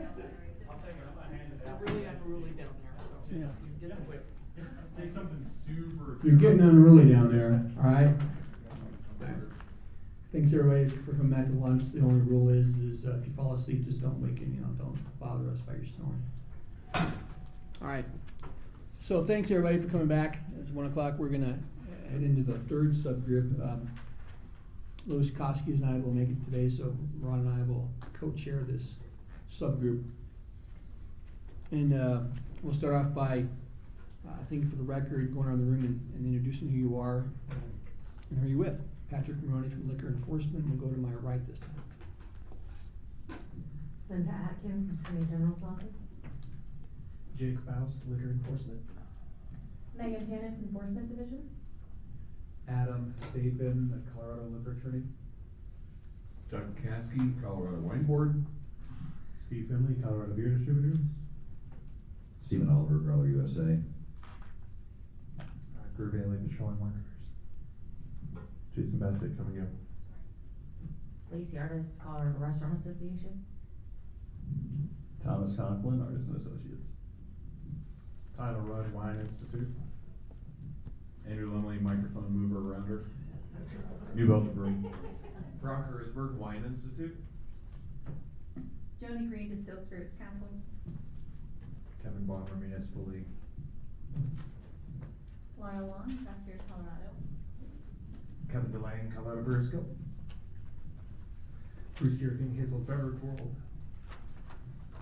They're really unruly down there, so Yeah. you get them quick. Say something super. You're getting unruly down there, alright? Thanks everybody for coming back to lunch. The only rule is if you fall asleep, just don't wake in, don't bother us by your snoring. Alright, so thanks everybody for coming back. It's 1 o'clock, we're gonna head into the third subgroup. Louis Koskis and I will make it today, so Ron and I will co-chair this subgroup. And we'll start off by, I think for the record, going around the room and introducing who you are and who you're with. Patrick Maroney from Liquor Enforcement. We'll go to my right this time. Linda Atkins, Attorney General's Office. Jake Baus, Liquor Enforcement. Megan Tanis, Enforcement Division. Adam Stapin, the Colorado Liquor Attorney. Chuck Caskey, Colorado Wine Board. Steve Finley, Colorado Beer Distributors. Stephen Oliver, Growler USA. Drew Bailey, Patrolling Marketers. Jason Bassett coming up. Lacey Artist, Colorado Restaurant Association. Thomas Conklin, Artists and Associates. Tyler Rudd, Wine Institute. Andrew Lumley, Microphone Mover Rounder. New Belgium Brewery. Brock Erzberg, Wine Institute. Joni Green, Distilled Spirits Council. Kevin Bomber, Municipal League. Laura Long, Craft Beer Colorado. Kevin Delaney, Colorado Brewers Guild. Bruce Yerking, Hazel's Beverage World.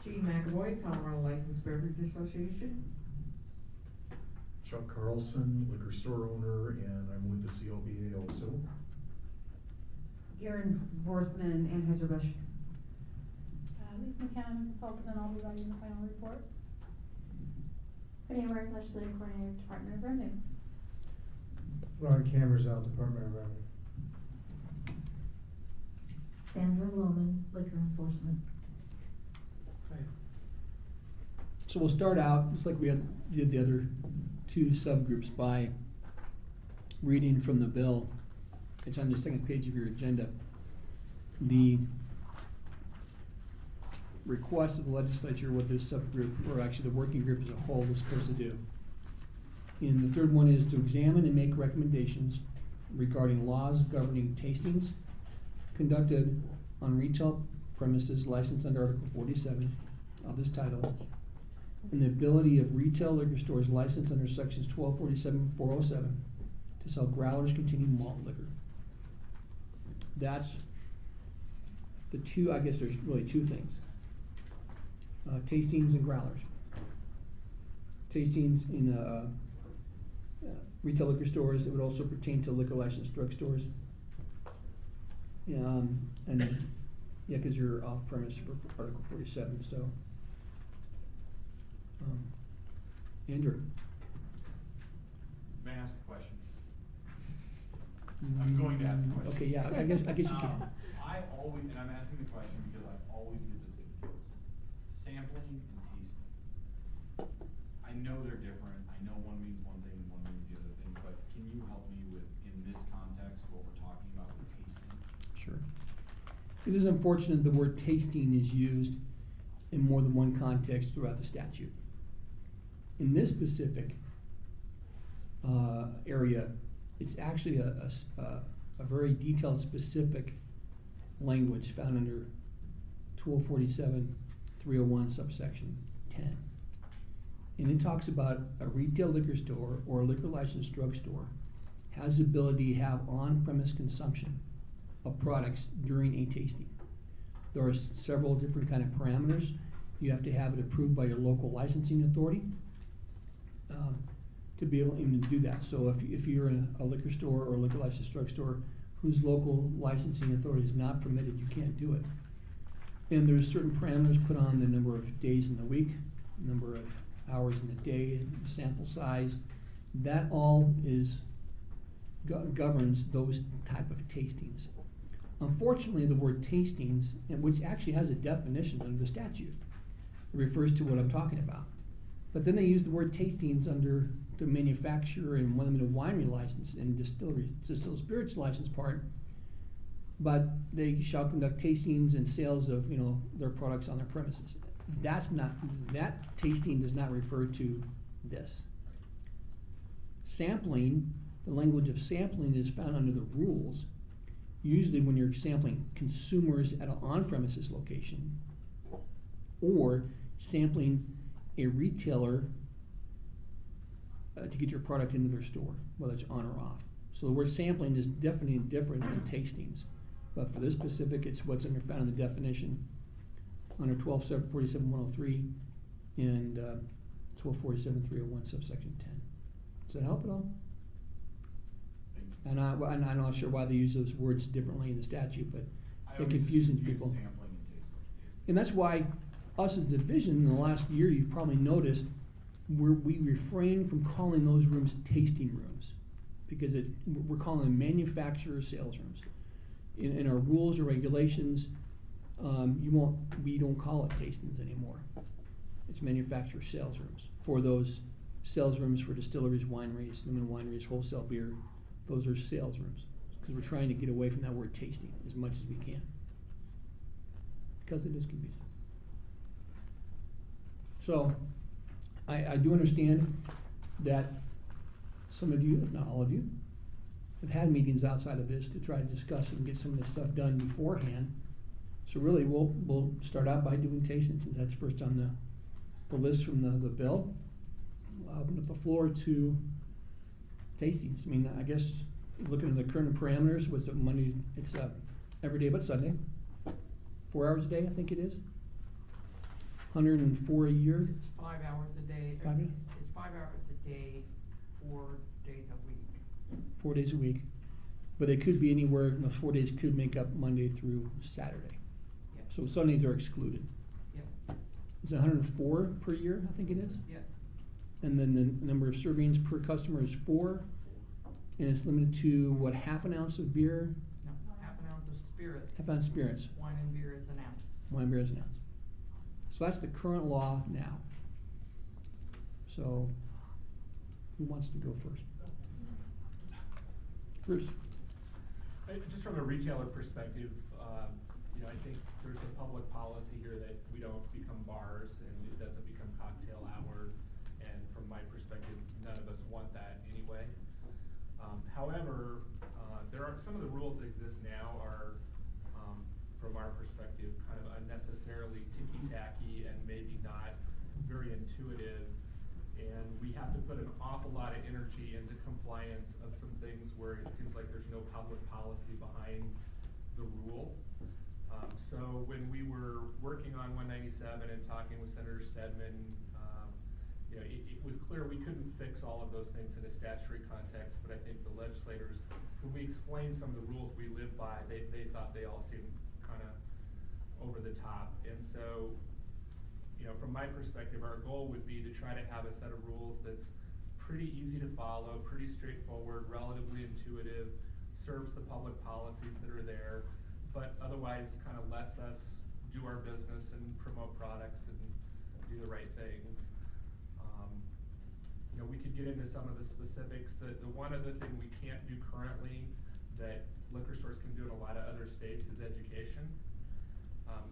Gene McAvoy, Colorado Licensed Beverage Association. Chuck Carlson, liquor store owner, and I'm with the CLBA also. Garen Worthman, Anheuser-Busch. Lisa McCann, consultant, and I'll be writing the final report. Penny Work, Legislative Coordinator, Department of Revenue. Ron Cameras out, Department of Revenue. Sandra Lohman, Liquor Enforcement. So we'll start out, just like we did the other two subgroups, by reading from the bill. It's on the second page of your agenda. The request of the legislature, what this subgroup, or actually the working group as a whole, is supposed to do. And the third one is to examine and make recommendations regarding laws governing tastings conducted on retail premises licensed under Article 47 of this title, and the ability of retail liquor stores licensed under sections 1247, 407 to sell growlers containing malt liquor. That's the two, I guess there's really two things. Tastings and growlers. Tastings in retail liquor stores, it would also pertain to liquor licensed drugstores. And yeah, because you're off premise for Article 47, so. Andrew. May I ask a question? I'm going to ask a question. Okay, yeah, I guess you can. I always, and I'm asking the question because I always get this confused. Sampling and tasting. I know they're different. I know one means one thing and one means the other thing, but can you help me with, in this context, what we're talking about with tasting? Sure. It is unfortunate the word tasting is used in more than one context throughout the statute. In this specific area, it's actually a very detailed, specific language found under 1247, 301, subsection 10. And it talks about a retail liquor store or a liquor licensed drugstore has the ability to have on-premise consumption of products during a tasting. There are several different kind of parameters. You have to have it approved by your local licensing authority to be able even to do that. So if you're in a liquor store or a liquor licensed drugstore whose local licensing authority is not permitted, you can't do it. And there's certain parameters put on the number of days in the week, number of hours in the day, sample size. That all is governs those type of tastings. Unfortunately, the word tastings, and which actually has a definition under the statute, refers to what I'm talking about. But then they use the word tastings under the manufacturer and limited winery license and distilled spirits license part. But they shall conduct tastings and sales of their products on their premises. that's not, that tasting does not refer to this. Sampling, the language of sampling is found under the rules. Usually when you're sampling consumers at an on-premises location, or sampling a retailer to get your product into their store, whether it's on or off. So the word sampling is definitely different than tastings. But for this specific, it's what's found in the definition under 1247-103 and 1247-301 subsection 10. Does that help at all? And I'm not sure why they use those words differently in the statute, but I they're always confusing confuse people. sampling and tasting. And that's why us as a division in the last year, you've probably noticed, we refrain from calling those rooms tasting rooms, because we're calling them manufacturer sales rooms. In our rules or regulations, we don't call it tastings anymore. It's manufacturer sales rooms. For those sales rooms for distilleries, wineries, limited wineries, wholesale beer, those are sales rooms. Because we're trying to get away from that word tasting as much as we can. Because it is confusing. So, I do understand that some of you, if not all of you, have had meetings outside of this to try to discuss and get some of this stuff done beforehand. So really, we'll start out by doing tastings, since that's first on the list from the bill. I'll open up the floor to tastings. I mean, I guess looking at the current parameters, was it Monday? It's every day but Sunday. 4 hours a day, I think it is. 104 a year. It's 5 hours a day. 5 days? It's 5 hours a day, 4 days a week. 4 days a week. But they could be anywhere, and those 4 days could make up Monday through Saturday. Yep. So Sundays are excluded. Yep. It's 104 per year, I think it is. Yep. And then the number of servings per customer is 4. And it's limited to, what, half an ounce of beer? No, half an ounce of spirits. Half ounce spirits. Wine and beer is an ounce. Wine, beer is an ounce. So that's the current law now. So, who wants to go first? Bruce? Just from a retailer perspective, I think there's a public policy here that we don't become bars and it doesn't become cocktail hour. And from my perspective, none of us want that anyway. However, there are some of the rules that exist now are, from our perspective, kind of unnecessarily ticky-tacky and maybe not very intuitive. And we have to put an awful lot of energy into compliance of some things where it seems like there's no public policy behind the rule. So when we were working on 197 and talking with Senator Stedman, it was clear we couldn't fix all of those things in a statutory context, but I think the legislators, when we explained some of the rules we live by, they thought they all seemed kind of over the top. And so, from my perspective, our goal would be to try to have a set of rules that's pretty easy to follow, pretty straightforward, relatively intuitive, serves the public policies that are there, but otherwise kind of lets us do our business and promote products and do the right things. We could get into some of the specifics. The one other thing we can't do currently that liquor stores can do in a lot of other states is education.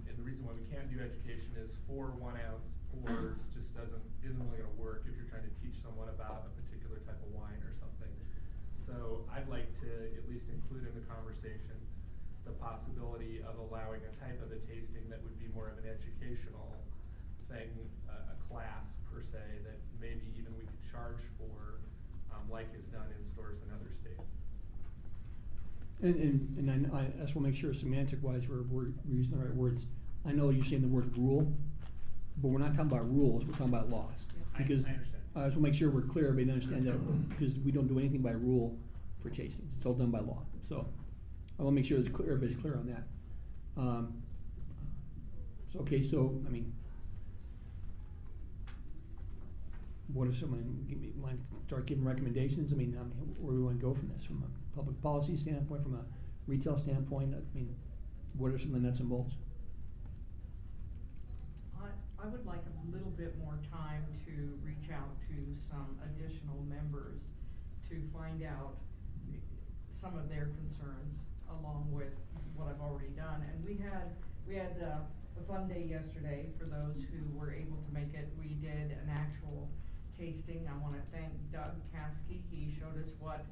And the reason why we can't do education is 4 1-ounce pours just isn't really gonna work if you're trying to teach someone about a particular type of wine or something. So I'd like to at least include in the conversation the possibility of allowing a type of a tasting that would be more of an educational thing, a class per se, that maybe even we could charge for, like is done in stores in other states. And I just want to make sure semantic wise we're using the right words. I know you're saying the word rule, but we're not talking about rules, we're talking about laws. Because I understand. I just want to make sure we're clear, everybody understand that, because we don't do anything by rule for tastings, it's all done by law. So I want to make sure it's clear, everybody's clear on that. I mean, what if someone might start giving recommendations? I mean, where do we want to go from this? From a public policy standpoint, from a retail standpoint? I mean, what are some of the nuts and bolts? I would like a little bit more time to reach out to some additional members to find out some of their concerns along with what I've already done. And we had a fun day yesterday for those who were able to make it. We did an actual tasting. I wanna thank Doug Caskey. He showed us what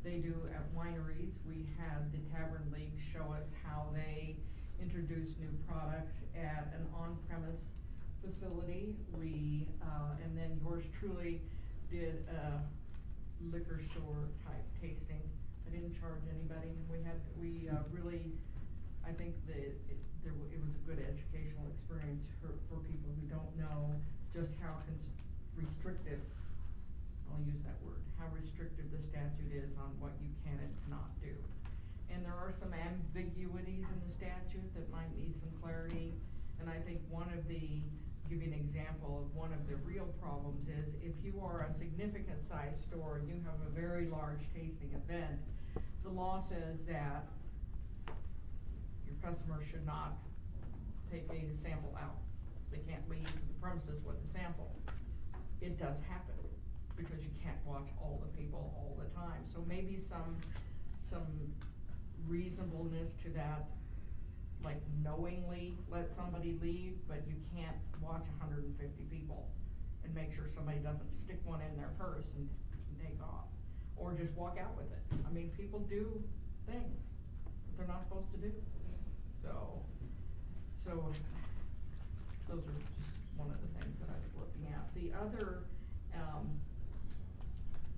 they do at wineries. We had the Tavern League show us how they introduce new products at an on-premise facility. We, and then yours truly did a liquor store type tasting. I didn't charge anybody. We really, I think that it was a good educational experience for people who don't know just how restrictive, I'll use that word, how restrictive the statute is on what you can and cannot do. And there are some ambiguities in the statute that might need some clarity. And I think give you an example of one of the real problems is if you are a significant size store and you have a very large tasting event, the law says that your customers should not take a sample out. They can't leave the premises with a sample. It does happen because you can't watch all the people all the time. So maybe some reasonableness to that, like knowingly let somebody leave, but you can't watch 150 people and make sure somebody doesn't stick one in their purse and take off. Or just walk out with it. I mean, people do things that they're not supposed to do. So those are just one of the things that I was looking at. The other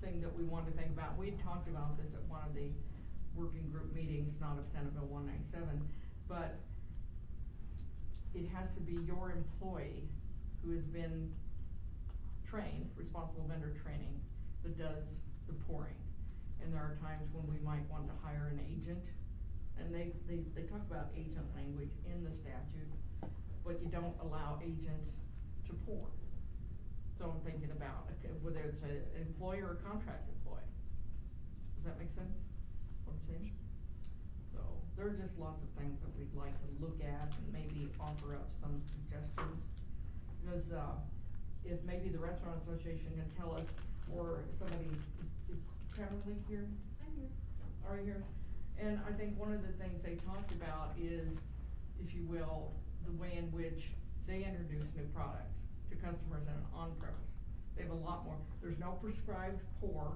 thing that we wanted to think about, we talked about this at one of the working group meetings, not of Senate Bill 197, but it has to be your employee who has been trained, responsible vendor training, that does the pouring. And there are times when we might want to hire an agent, and they talk about agent language in the statute, but you don't allow agents to pour. So I'm thinking about whether it's an employee or a contract employee. Does that make sense, what I'm saying? So there are just lots of things that we'd like to look at and maybe offer up some suggestions. Because if maybe the Restaurant Association can tell us, or somebody, is Karen Leak here? I'm here. Are you here? And I think one of the things they talked about is, if you will, the way in which they introduce new products to customers in an on-premise. They have a lot more. There's no prescribed pour.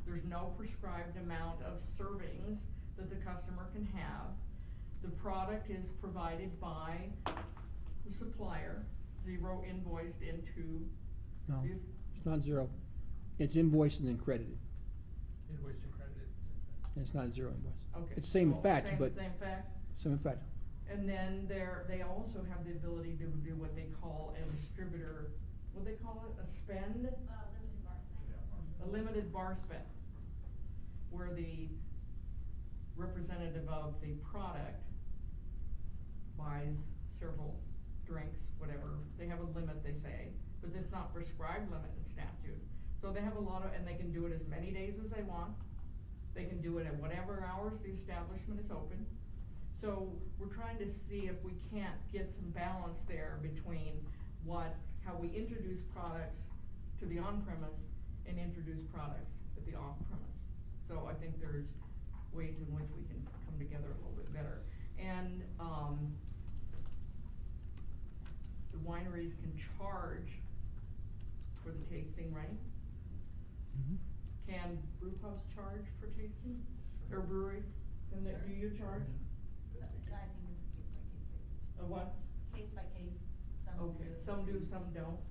There's no prescribed amount of servings that the customer can have. The product is provided by the supplier, zero invoiced into. No, it's not zero. It's invoiced and then credited. Invoiced and credited. It's not zero invoice. Okay. It's same So effect, but. Same effect. Same effect. And then they also have the ability to do what they call a distributor, what they call it, a spend? Limited bar spend. A limited bar spend, where the representative of the product buys several drinks, whatever. They have a limit, they say, but it's not prescribed limit in statute. So they have a lot of, and they can do it as many days as they want. They can do it at whatever hours the establishment is open. So we're trying to see if we can't get some balance there between how we introduce products to the on-premise and introduce products at the off-premise. So I think there's ways in which we can come together a little bit better. And the wineries can charge for the tasting, right? Mm-hmm. Can brew pubs charge for tasting? Or breweries? Do you charge? So, I think it's a case-by-case basis. A what? Case by case, some do. Okay, some do, some don't.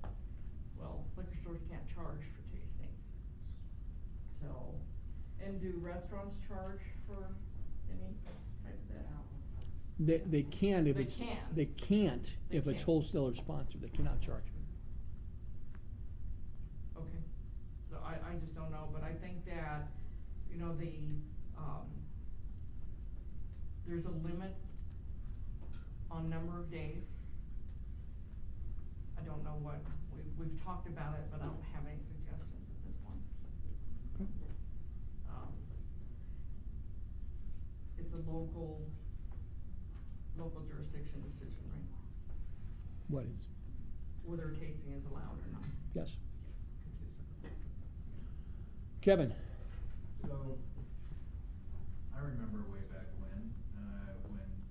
Well, liquor stores can't charge for tastings. So, and do restaurants charge for any type of that? They can if They it's. can. They can't They if it's can't. wholesaler sponsored. They cannot charge. Okay, so I just don't know, but I think that, there's a limit on number of days. I don't know what, we've talked about it, but I don't have any suggestions at this point. Okay. It's a local jurisdiction decision, right? What is? Whether tasting is allowed or not. Yes. Kevin. So, I remember way back when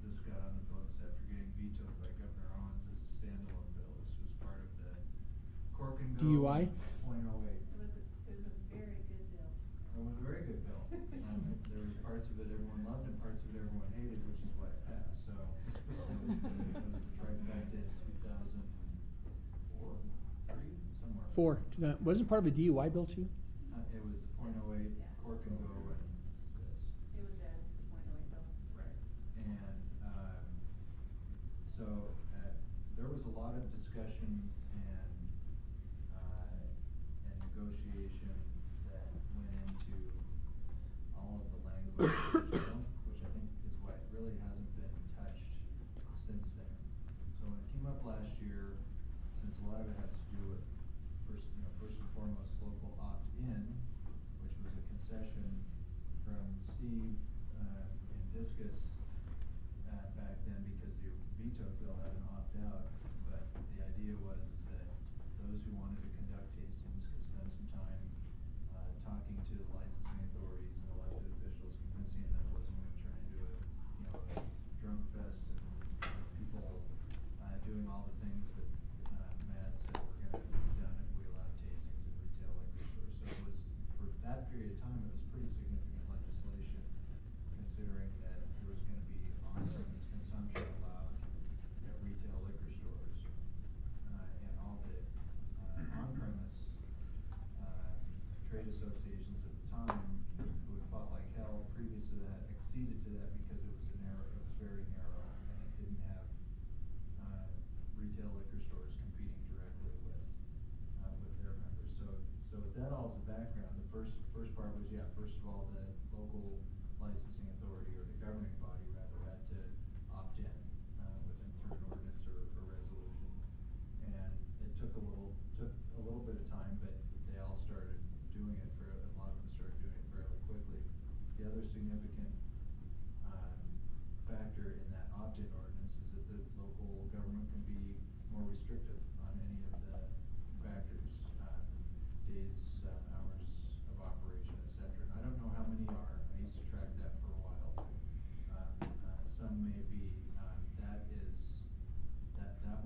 this got on the books after getting vetoed by Governor DUI? .08. It was a very good bill. It was a very good bill. There was parts of it everyone loved and parts of it everyone hated, which is why it passed, so it was the trifecta in 2004, 3, somewhere. 4. Wasn't part of a DUI bill too? It was .08, Yeah. Cork and Go and this. It was added to the .08 bill. Right. And, so, there was a lot of discussion and negotiation that went into all of the language original, which I think is why it really hasn't been touched since then. So when it came up last year, since a lot of it has to do with first and foremost local opt-in, which was a concession from Steve, and Discus, back then because the veto bill had an opt-out, but the idea was is that those who wanted to conduct tastings could spend some time, talking to the licensing authorities and elected officials, convincing them that it wasn't gonna turn into a drunk fest and people, doing all the things that, Matt said were gonna be done if we allowed tastings in retail liquor stores. So it was, for that period of time, it was pretty significant legislation, considering that there was gonna be on-premise consumption allowed at retail liquor stores. And all the, on-premise, trade associations at the time, who had fought like hell previous to that, acceded to that because it was very narrow, and it didn't have, retail liquor stores competing directly with their members. So with that all as a background, the first part was, first of all, the local licensing authority, or the governing body rather, had to opt in, through an ordinance or resolution. And it took a little bit of time, but they all started doing it a lot of them started doing it fairly quickly. The other significant, factor in that opt-in ordinance is that the local government can be more restrictive on any of the factors, days, hours of operation, et cetera. And I don't know how many are. I used to track that for a while. Some may be, that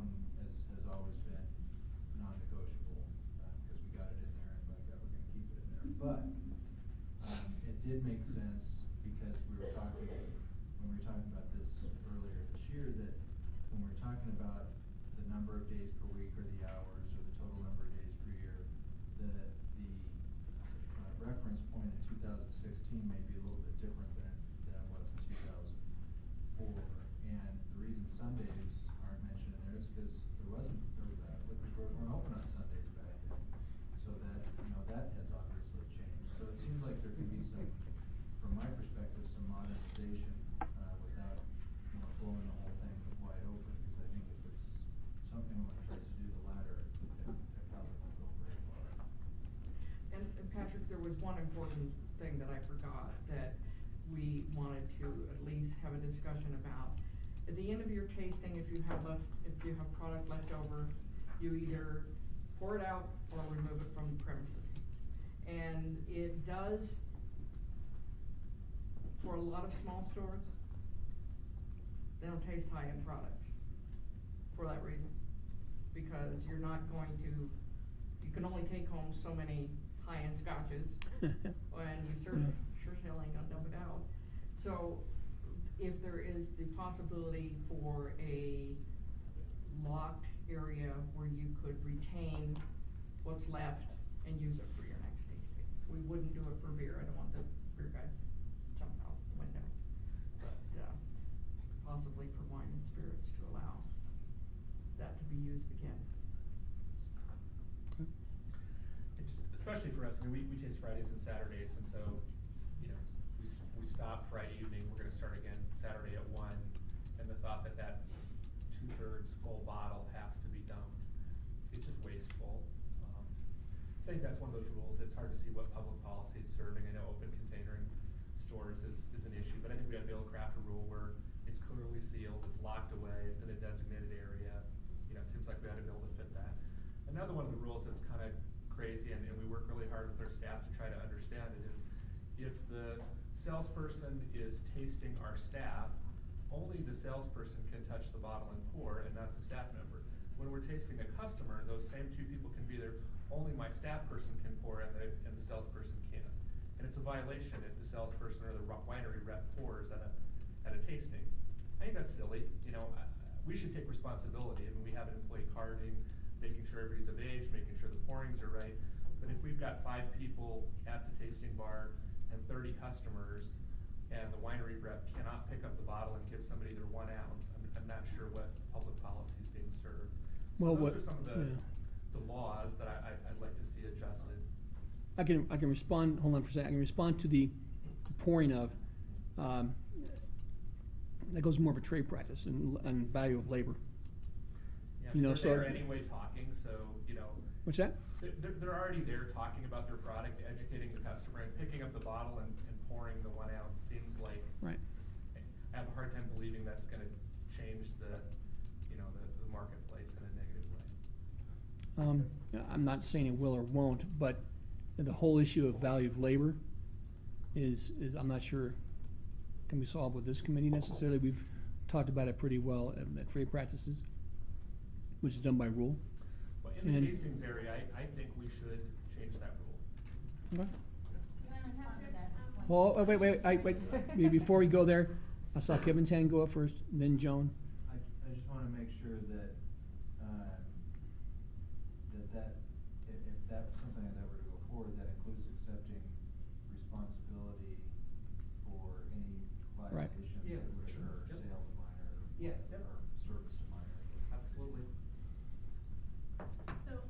one has always been non-negotiable, because we got it in there, and by God, we're gonna keep it in there. But, it did make sense, because when we were talking about this earlier this year, that when we're talking about the number of days per week, or the hours, or the total number of days per year, the reference point in 2016 may be a little bit different than it was in 2004. And the reason Sundays aren't mentioned in there is because liquor stores weren't open on Sundays back then. So that has obviously changed. So it seems like there could be some, from my perspective, some modernization, without, blowing the whole thing wide open. Because I think if it's something one tries to do the latter, it probably won't go very far. And Patrick, there was one important thing that I forgot that we wanted to at least have a discussion about. At the end of your tasting, if you have product left over, you either pour it out or remove it from the premises. And it does, for a lot of small stores, they don't taste high-end products for that reason. Because you're not going to, you can only take home so many high-end scotches, and you sure hell ain't gonna dump it out. So, if there is the possibility for a locked area where you could retain what's left and use it for your next tasting. We wouldn't do it for beer, I don't want the beer guys jumping out the window. But, possibly for wine and spirits to allow that to be used again. Okay. It's, especially for us, I mean, we taste Fridays and Saturdays, and so, we stop Friday evening, we're gonna start again Saturday at 1, and the thought that 2/3 full bottle has to be dumped, it's just wasteful. I think that's one of those rules, it's hard to see what public policy is serving. I know open containering stores is an issue, but I think we gotta be able to craft a rule where it's clearly sealed, it's locked away, it's in a designated area. It seems like we ought to be able to fit that. Another one of the rules that's kinda crazy, and we work really hard with our staff to try to understand it, is if the salesperson is tasting our staff, only the salesperson can touch the bottle and pour, and not the staff member. when we're tasting a customer, those same two people can be there, only my staff person can pour and the salesperson can't. And it's a violation if the salesperson or the winery rep pours at a tasting. I think that's silly, we should take responsibility. I mean, we have an employee carding, making sure everybody's of age, making sure the pourings are right. But if we've got 5 people at the tasting bar and 30 customers, and the winery rep cannot pick up the bottle and give somebody their 1 ounce, I'm not sure what public policy is being served. So Well, those are some of yeah. the laws that I'd like to see adjusted. I can respond, hold on for a second, I can respond to the pouring of, that goes more of a trade practice and value of labor. Yeah, You know, they're so- there anyway talking, so, What's that? they're already there talking about their product, educating the customer, and picking up the bottle and pouring the 1 ounce seems like. Right. I have a hard time believing that's gonna change the marketplace in a negative way. I'm not saying it will or won't, but the whole issue of value of labor is I'm not sure can be solved with this committee necessarily. We've talked about it pretty well at trade practices, which is done by rule. Well, in the And- tastings area, I think we should change that rule. Okay. Can I respond to that? Well, wait, before we go there, I saw Kevin's hand go up first, then Joan. I just wanna make sure that, if something like that were to go forward, that includes accepting responsibility for any Right. violations Yes. that would occur, Yep. sale to minor, Yes. or service to minor, I guess. Absolutely. So,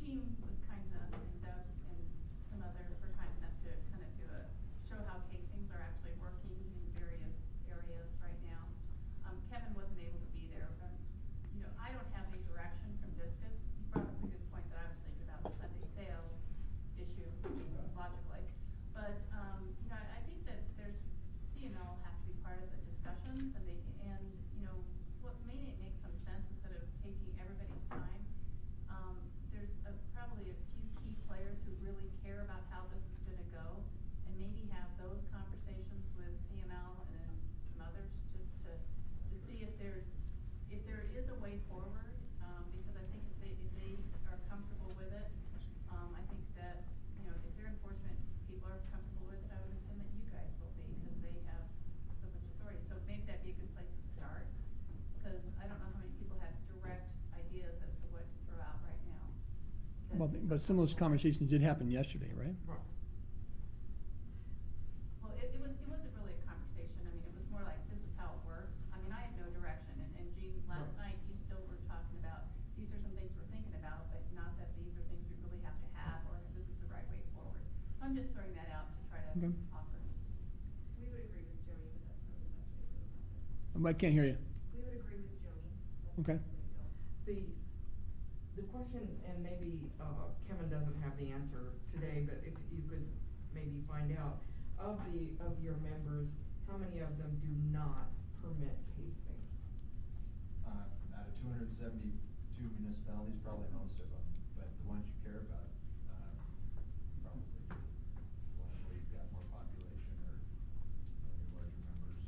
Jean was kind enough, and Doug and some others were kind enough to kind of show how tastings are actually working in various areas right now. Kevin wasn't able to be there, but, I don't have any direction from Discus. He brought up a good point that I was thinking about, the Sunday sales issue, logically. But, I think that CML will have to be part of the discussions, and what made it make some sense instead of taking everybody's time. There's probably a few key players who really care about how this is gonna go, and maybe have those conversations with CML and then some others, just to see if there is a way forward, because I think if they are comfortable with it, I think that, if their enforcement people are comfortable with it, I would assume that you guys will be, because they have so much authority. So maybe that'd be a good place to start, because I don't know how many people have direct ideas as to what to throw out right now. Well, but some of those conversations did happen yesterday, right? Right. Well, it wasn't really a conversation. I mean, it was more like, this is how it works. I mean, I have no direction, and Jean, last night, you still were talking about, these are some things we're thinking about, but not that these are things we really have to have, or this is the right way forward. So I'm just throwing that out to try to Okay. offer. We would agree with Joni, but that's probably the best way to go about this. I can't hear you. We would agree with Joni. That's Okay. the best way to go. The question, and maybe Kevin doesn't have the answer today, but if you could maybe find out, of your members, how many of them do not permit tasting? Out of 272 municipalities, probably most of them, but the ones you care about, probably the ones where you've got more population or your larger numbers.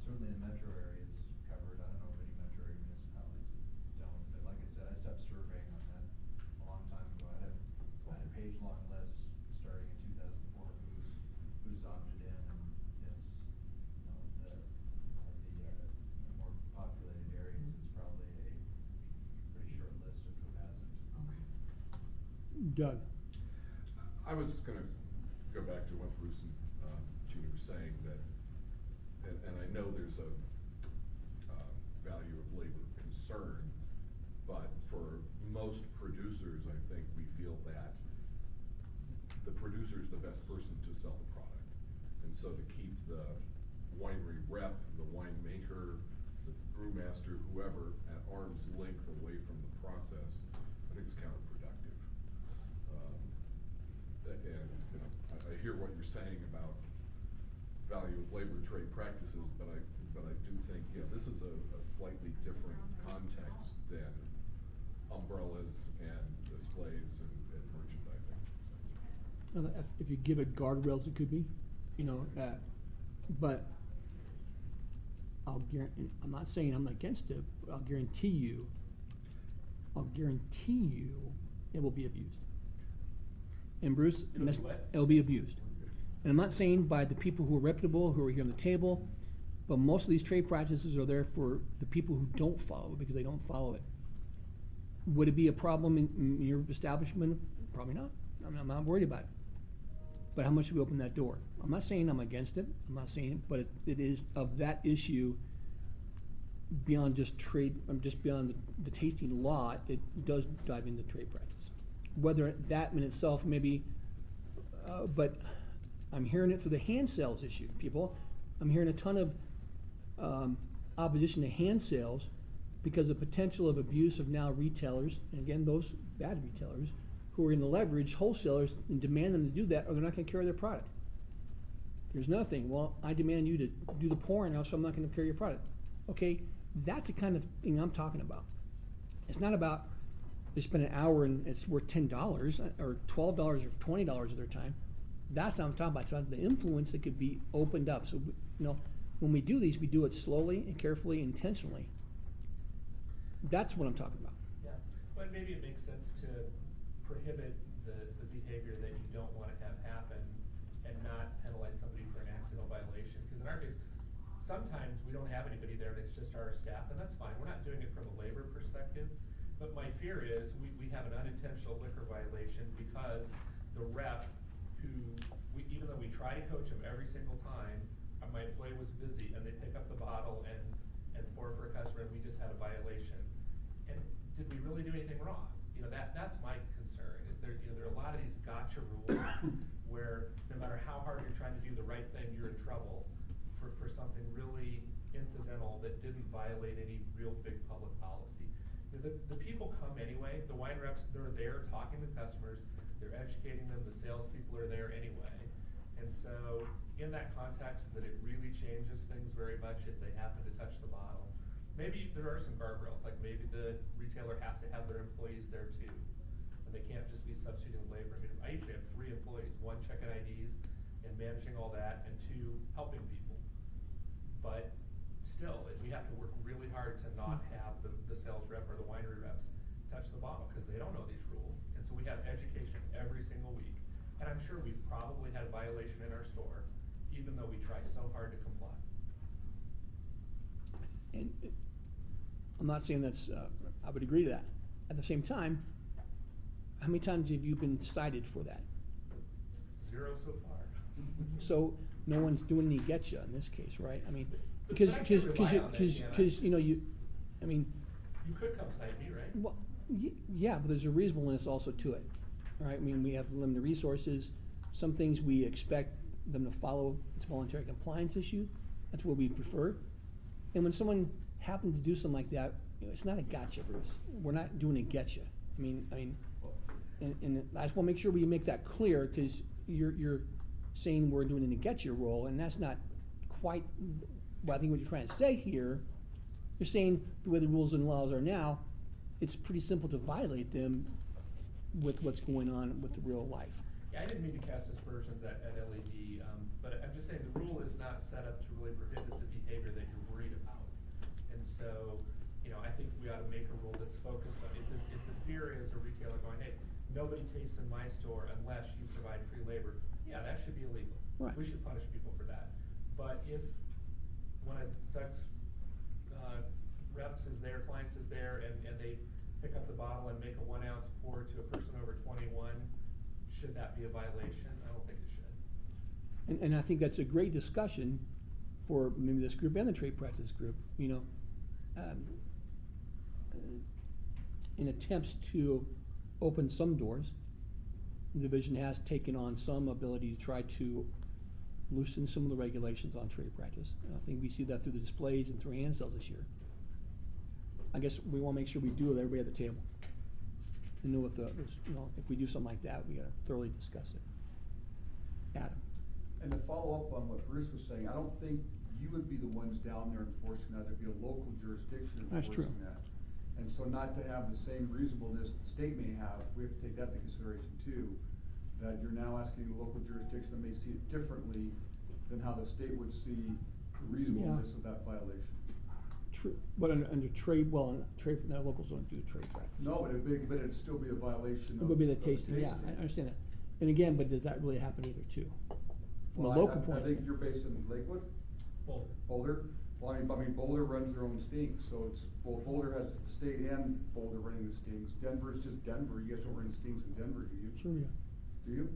Certainly the metro area is covered. I don't know of any metro area municipalities that don't, but like I said, I stopped surveying on that a long time ago. I had a page-long list starting in 2004 who's opted in, and it's, the more populated areas, it's probably a pretty short list of who hasn't. Okay. Doug. I was gonna go back to what Bruce and Jeannie were saying, that, and I know there's a value of labor concern, but for most producers, I think we feel that the producer's the best person to sell the product. And so to keep the winery rep, the winemaker, the brewmaster, whoever, at arm's length away from the process, I think it's counterproductive. And I hear what you're saying about value of labor trade practices, but I do think, this is a slightly different context than umbrellas and displays and merchandising. If you give it guardrails, it could be, but I'm not saying I'm against it, but I'll guarantee you it will be abused. And Bruce, It'll be what? it'll be abused. And I'm not saying by the people who are reputable, who are here on the table, but most of these trade practices are there for the people who don't follow it because they don't follow it. Would it be a problem in your establishment? Probably not. I'm not worried about it. But how much do we open that door? I'm not saying I'm against it. I'm not saying, but it is of that issue beyond just trade, just beyond the tasting law, it does dive into trade practice. Whether that in itself maybe, but I'm hearing it through the hand sales issue, people. I'm hearing a ton of opposition to hand sales because of potential of abuse of now retailers, and again, those bad retailers, who are going to leverage wholesalers and demand them to do that, or they're not going to carry their product. There's nothing. Well, I demand you to do the pouring, else I'm not going to carry your product. Okay, that's the kind of thing I'm talking about. It's not about they spend an hour and it's worth $10 or $12 or $20 of their time. That's what I'm talking about. It's about the influence that could be opened up. So, when we do these, we do it slowly and carefully, intentionally. That's what I'm talking about. Yeah, but maybe it makes sense to prohibit the behavior that you don't want to have happen and not penalize somebody for an accidental violation. Because in our case, sometimes we don't have anybody there and it's just our staff, and that's fine. We're not doing it from a labor perspective. But my fear is we have an unintentional liquor violation because the rep who, even though we try to coach them every single time, my employee was busy and they pick up the bottle and pour for a customer and we just had a violation. And did we really do anything wrong? That's my concern, is there are a lot of these gotcha rules where no matter how hard you're trying to do the right thing, you're in trouble for something really incidental that didn't violate any real big public policy. The people come anyway, the wine reps, they're there talking to customers, they're educating them, the salespeople are there anyway. And so in that context, that it really changes things very much if they happen to touch the bottle. Maybe there are some guardrails, like maybe the retailer has to have their employees there too. And they can't just be substituting labor. I mean, I usually have 3 employees, 1 checking IDs and managing all that, and 2 helping people. But still, we have to work really hard to not have the sales rep or the winery reps touch the bottle because they don't know these rules. And so we have education every single week. And I'm sure we've probably had a violation in our store, even though we try so hard to comply. And I'm not saying that's, I would agree to that. At the same time, how many times have you been cited for that? 0 so far. So no one's doing any getcha in this case, right? I mean, But because I can't rely on that, can I? You could come cite me, right? well, yeah, but there's a reasonableness also to it, right? I mean, we have limited resources. Some things we expect them to follow. It's a voluntary compliance issue. That's what we prefer. And when someone happens to do something like that, it's not a gotcha, Bruce. We're not doing a getcha. And I just want to make sure we make that clear, because you're saying we're doing a getcha role, and that's not quite what I think what you're trying to say here. You're saying the way the rules and laws are now, it's pretty simple to violate them with what's going on with the real life. Yeah, I didn't mean to cast aspersions at LED, but I'm just saying the rule is not set up to really prohibit the behavior that you're worried about. And so, I think we ought to make a rule that's focused on, if the fear is a retailer going, hey, nobody tastes in my store unless you provide free labor, yeah, that should be illegal. Right. We should punish people for that. But if, when a Doug's reps is there, clients is there, and they pick up the bottle and make a 1 ounce pour to a person over 21, should that be a violation? I don't think it should. And I think that's a great discussion for maybe this group and the trade practice group, in attempts to open some doors. The division has taken on some ability to try to loosen some of the regulations on trade practice. And I think we see that through the displays and through hand sales this year. I guess we want to make sure we do it with everybody at the table. And know if we do something like that, we gotta thoroughly discuss it. Adam. And to follow up on what Bruce was saying, I don't think you would be the ones down there enforcing that. It'd be a local jurisdiction That's true. enforcing that. And so not to have the same reasonableness the state may have, we have to take that into consideration too, that you're now asking a local jurisdiction that may see it differently than how the state would see the reasonableness of that violation. But under trade, well, trade, no, locals don't do trade practice. No, but it'd still be a violation It of. would be the of tasting, yeah, I understand that. And again, but does that really happen either too? From a Well, local I point of think view. you're based in Lakewood? Boulder. Boulder? Well, I mean, Boulder runs their own stinks, so it's, well, Boulder has the state and Boulder running the stinks. Denver's just Denver, you guys don't run stinks in Denver, do you? Sure, yeah. Do you?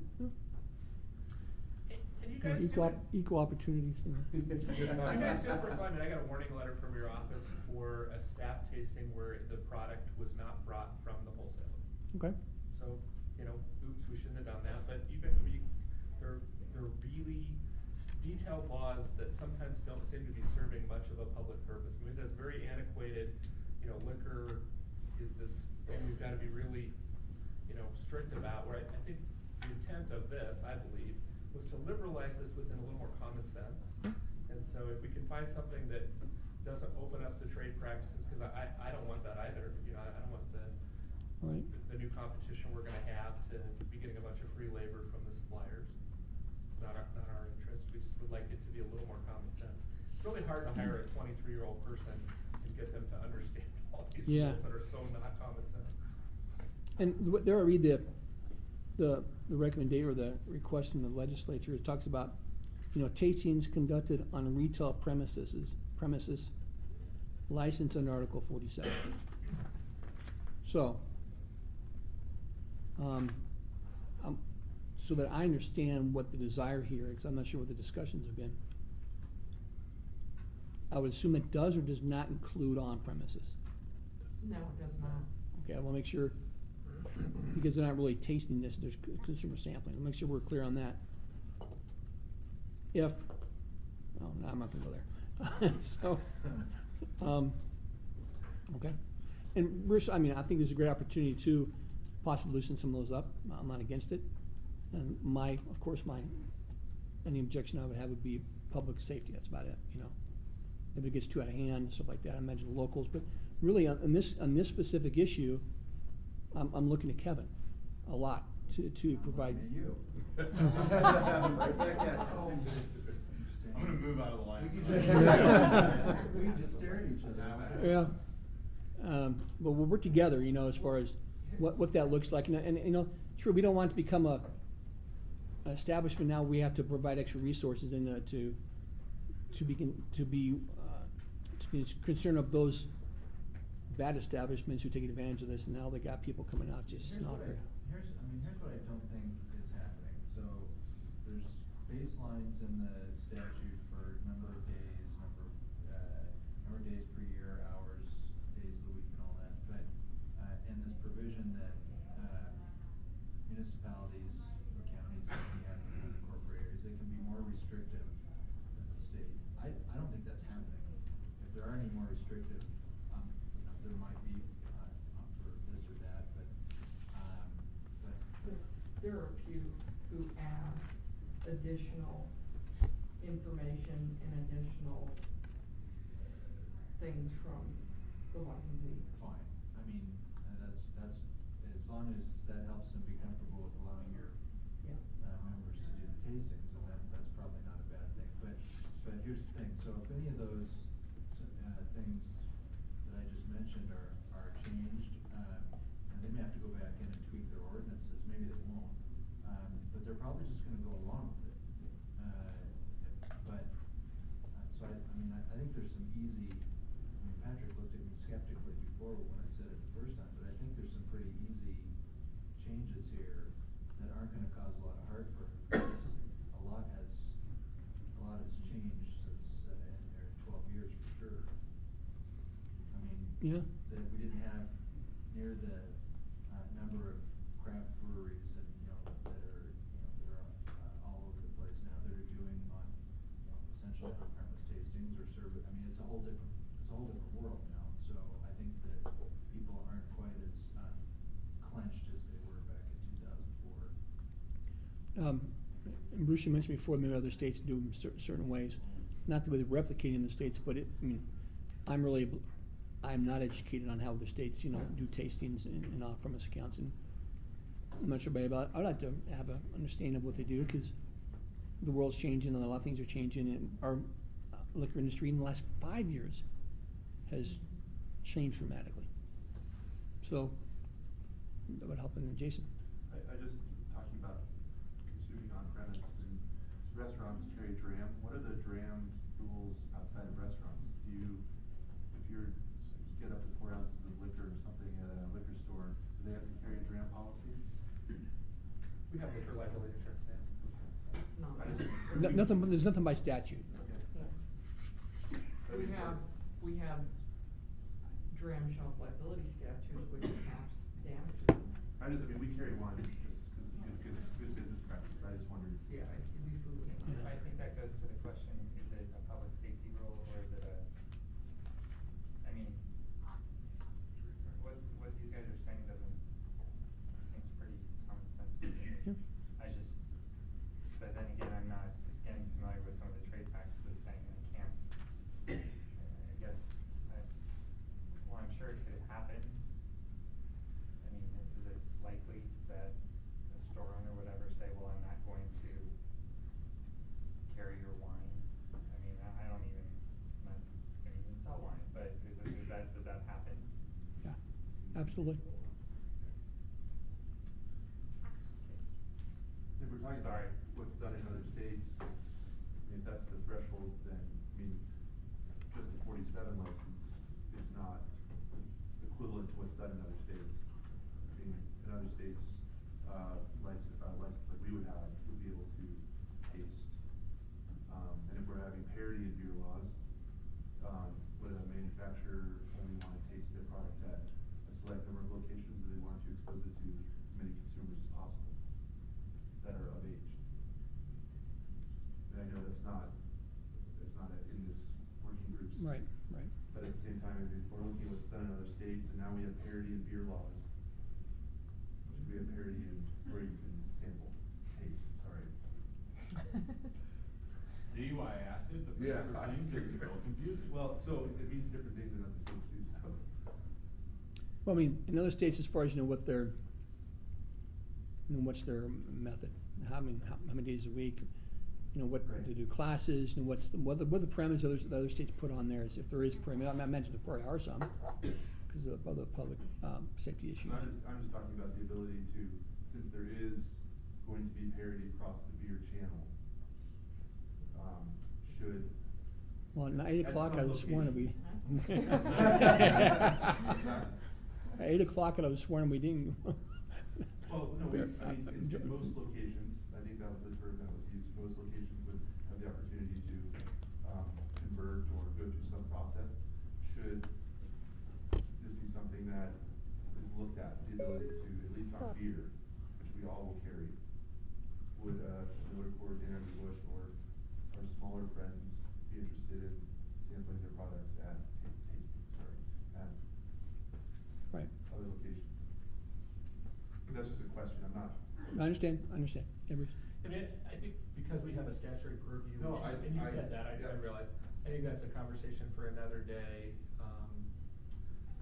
And you guys do it. Equal opportunities. You guys do it first time, I mean, I got a warning letter from your office for a staff tasting where the product was not brought from the wholesaler. Okay. So, you know, oops, we shouldn't have done that, but they're really detailed laws that sometimes don't seem to be serving much of a public purpose. I mean, that's very antiquated, you know, liquor is this thing we've gotta be really, you know, strict about, where I think the intent of this, I believe, was to liberalize this within a little more common sense. And so if we can find something that doesn't open up the trade practices, cause I don't want that either, you know, I don't want Right. the new competition we're gonna have to be getting a bunch of free labor from the suppliers. It's not our interest, we just would like it to be a little more common sense. It's really hard to hire a 23-year-old person and get them to understand all these Yeah. rules that are so not common sense. And there I read the recommendation or the request from the legislature, it talks about, you know, tastings conducted on retail premises, licensed under Article 47. So, so that I understand what the desire here, because I'm not sure what the discussions have been. I would assume it does or does not include on premises. No, it does not. Okay, I wanna make sure, because they're not really tasting this, there's consumer sampling, I'll make sure we're clear on that. If, oh, no, I'm not gonna go there. So, okay. And Bruce, I mean, I think there's a great opportunity to possibly loosen some of those up, I'm not against it. And of course, any objection I would have would be public safety, that's about it, you know. If it gets too out of hand, stuff like that, I imagine the locals, but really on this specific issue, I'm looking at Kevin a lot to provide. And you. Right back at you. I'm gonna move out of the line. We can just stare at each other. Yeah. But we'll work together, you know, as far as what that looks like, and you know, true, we don't want it to become an establishment now, we have to provide extra resources and to be concerned of those bad establishments who take advantage of this, and now they got people coming out just snockered. Here's what I don't think is happening. So there's baselines in the statute for number of days, number of days per year, hours, days of the week and all that. But, and this provision that, municipalities or counties can have incorporators, they can be more restrictive than the state. I don't think that's happening. If there are any more restrictive, you know, there might be, for this or that, but. There are a few who ask additional information and additional things from the licensee. Fine, I mean, that's, as long as that helps them be comfortable with allowing your, Yeah. Members to do the tastings, and that's probably not a bad thing, but here's the thing, so if any of those, things that I just mentioned are changed, and they may have to go back in and tweak their ordinances, maybe they won't, but they're probably just gonna go along with it. But, so I think there's some easy, Patrick looked at me skeptically before when I said it the first time, but I think there's some pretty easy changes here that aren't gonna cause a lot of heartburn, because a lot has changed since, in 12 years for sure. I mean, Yeah. that we didn't have near the, number of craft breweries and, you know, that are all over the place now that are doing on, you know, essentially on-premise tastings or service. I mean, it's a whole different world now, so I think that people aren't quite as, clenched as they were back in 2004. And Bruce, you mentioned before, maybe other states do them certain ways, not that we're replicating the states, but I'm not educated on how other states, you know, do tastings in off-premise accounts, and I'm not sure about. I'd like to have an understanding of what they do, because the world's changing and a lot of things are changing, and our liquor industry in the last 5 years has changed dramatically. So, that would help. And Jason? I just, talking about consuming on premise, and restaurants carry dram, what are the dram rules outside of restaurants? Do you, if you get up to 4 ounces of liquor or something at a liquor store, do they have to carry a dram policy? We have liquor liability insurance now. It's not. I just- Nothing, there's nothing by statute. Okay. Yeah. We have dram shop liability statute, which caps damages. I mean, we carry one, just because good business practice, I just wondered. Yeah, it can be food. I think that goes to the question, is it a public safety rule or is it I mean, what you guys are saying seems pretty common sense to me. Yeah. But then again, I'm not just getting familiar with some of the trade practices thing, and I can't, I guess, I'm sure it could happen. I mean, is it likely that a store owner would ever say, well, I'm not going to carry your wine? I mean, I don't even, sell wine, but does that happen? Yeah, absolutely. If we're talking about what's done in other states, I mean, if that's the threshold, then, I mean, just a 47 license is not equivalent to what's done in other states. I mean, in other states, license like we would have, would be able to taste. And if we're having parity in beer laws, would a manufacturer only want to taste their product at a select number of locations, or they want to expose it to as many consumers as possible that are of age? And I know it's not in this working groups. Right, right. But at the same time, if we're looking at what's done in other states, and now we have parity in beer laws, should we have parity in where you can sample, taste, sorry. See why I asked it? The Yeah. first thing is a little confusing. Well, so it means different things in other states too, so. Well, I mean, in other states, as far as, what their, what's their method, how many days a week, what Right. they do classes, what the parameters the other states put on there is, if there is parameters. I imagine there probably are some, because of other public safety issues. I'm just talking about the ability to, since there is going to be parity across the beer channel, should. Well, at 8 at o'clock, I some was sworn that we. locations- At 8 o'clock, I was sworn we didn't. Well, no, in most locations, I think that was the term that was used, most locations would have the opportunity to, convert or go through some process. Should this be something that is looked at, the ability to, at least on beer, which we all will carry, would, Miller Court, Anheuser-Busch, or our smaller friends be interested in sampling their products at Right. other locations? But that's just a question, I'm not. I understand. Every. I mean, I think because we have a statutory purview, No, and you said that, I realize, I think that's a conversation for another day.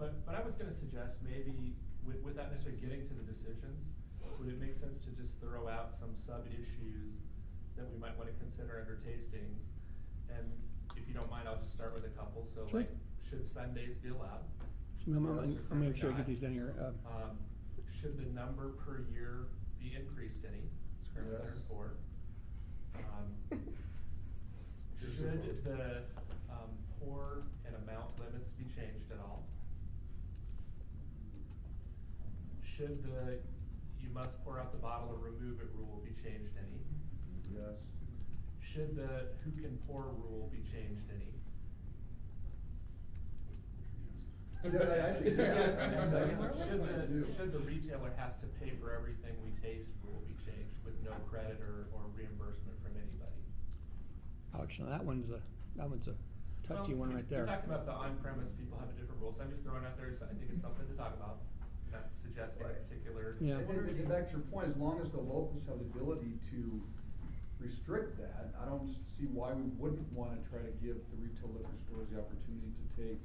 But I was gonna suggest maybe, without necessarily getting to the decisions, would it make sense to just throw out some sub-issues that we might wanna consider under tastings? And if you don't mind, I'll just start with a couple, so Sure. like, should Sundays be allowed? I'll make sure I get these down here. Should the number per year be increased any? It's currently Yes. 104. Should the pour and amount limits be changed at all? Should the you must pour out the bottle or remove it rule be changed any? Yes. Should the who can pour rule be changed any? Yeah, I think Should the retailer has to pay for everything we taste rule be changed with no credit or reimbursement from anybody? Ouch, now that one's a touchy one right there. We talked about the on-premise, people have a different rule, so I'm just throwing out there, I think it's something to talk about, not suggesting a Right. particular. Yeah. And to get back to your point, as long as the locals have the ability to restrict that, I don't see why we wouldn't wanna try to give the retail liquor stores the opportunity to take,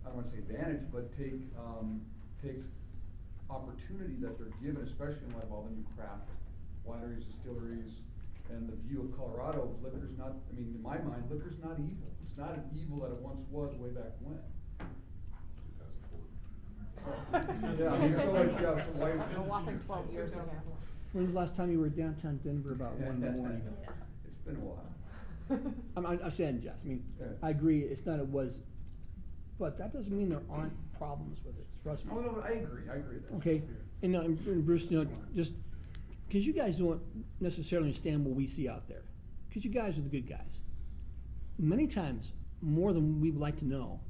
I don't wanna say advantage, but take opportunity that they're given, especially in light of all the new craft wineries, distilleries, and the view of Colorado, liquor's not, I mean, in my mind, liquor's not evil. It's not an evil that it once was way back when. Yeah, you feel like you have some life. A whopping 12 years ago. When's the last time you were downtown Denver about 1 in the morning? It's been a while. I'm saying, Jess, I mean, Yeah. I agree, it's not, it was, but that doesn't mean there aren't problems with it, trust me. Oh, no, I agree with that. Okay, and Bruce, you know, just, cause you guys don't necessarily understand what we see out there, cause you guys are the good guys. Many times, more than we would like to know,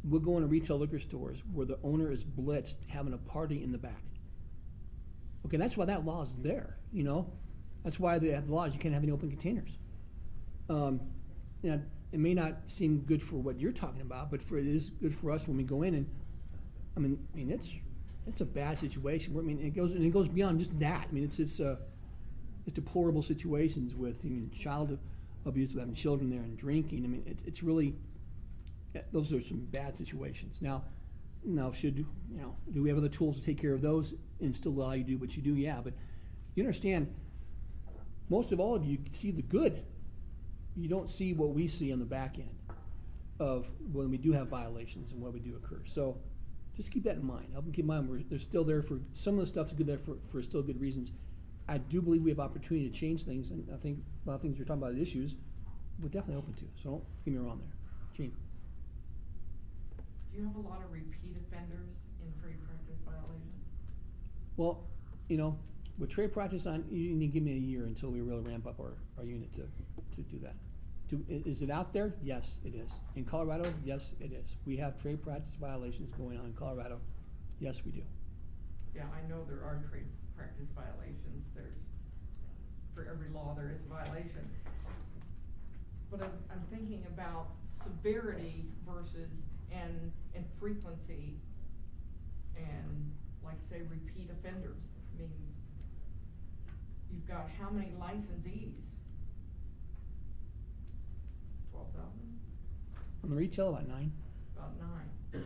we'll go into retail liquor stores where the owner is blitzed having a party in the back. Okay, that's why that law is there, you know? That's why they have laws, you can't have any open containers. You know, it may not seem good for what you're talking about, but it is good for us when we go in and, I mean, it's a bad situation. I mean, it goes beyond just that. I mean, it's deplorable situations with, I mean, child abuse, with having children there and drinking. I mean, it's really, those are some bad situations. Now, do we have other tools to take care of those and still allow you to do what you do? Yeah, but you understand, most of all of you see the good. You don't see what we see on the back end of when we do have violations and what we do occur. So just keep that in mind. Help them keep in mind, they're still there for, some of the stuff's good there for still good reasons. I do believe we have opportunity to change things, and I think a lot of things you're talking about issues, we're definitely open to. So don't get me wrong there. Gene? Do you have a lot of repeat offenders in trade practice violations? Well, you know, with trade practice on, you need to give me a year until we really ramp up our unit to do that. Is it out there? Yes, it is. In Colorado? Yes, it is. We have trade practice violations going on in Colorado. Yes, we do. Yeah, I know there are trade practice violations. For every law there is a violation. But I'm thinking about severity versus, and frequency, and like say repeat offenders. I mean, you've got how many licensees? 12,000? On the retail, about 9. About 9.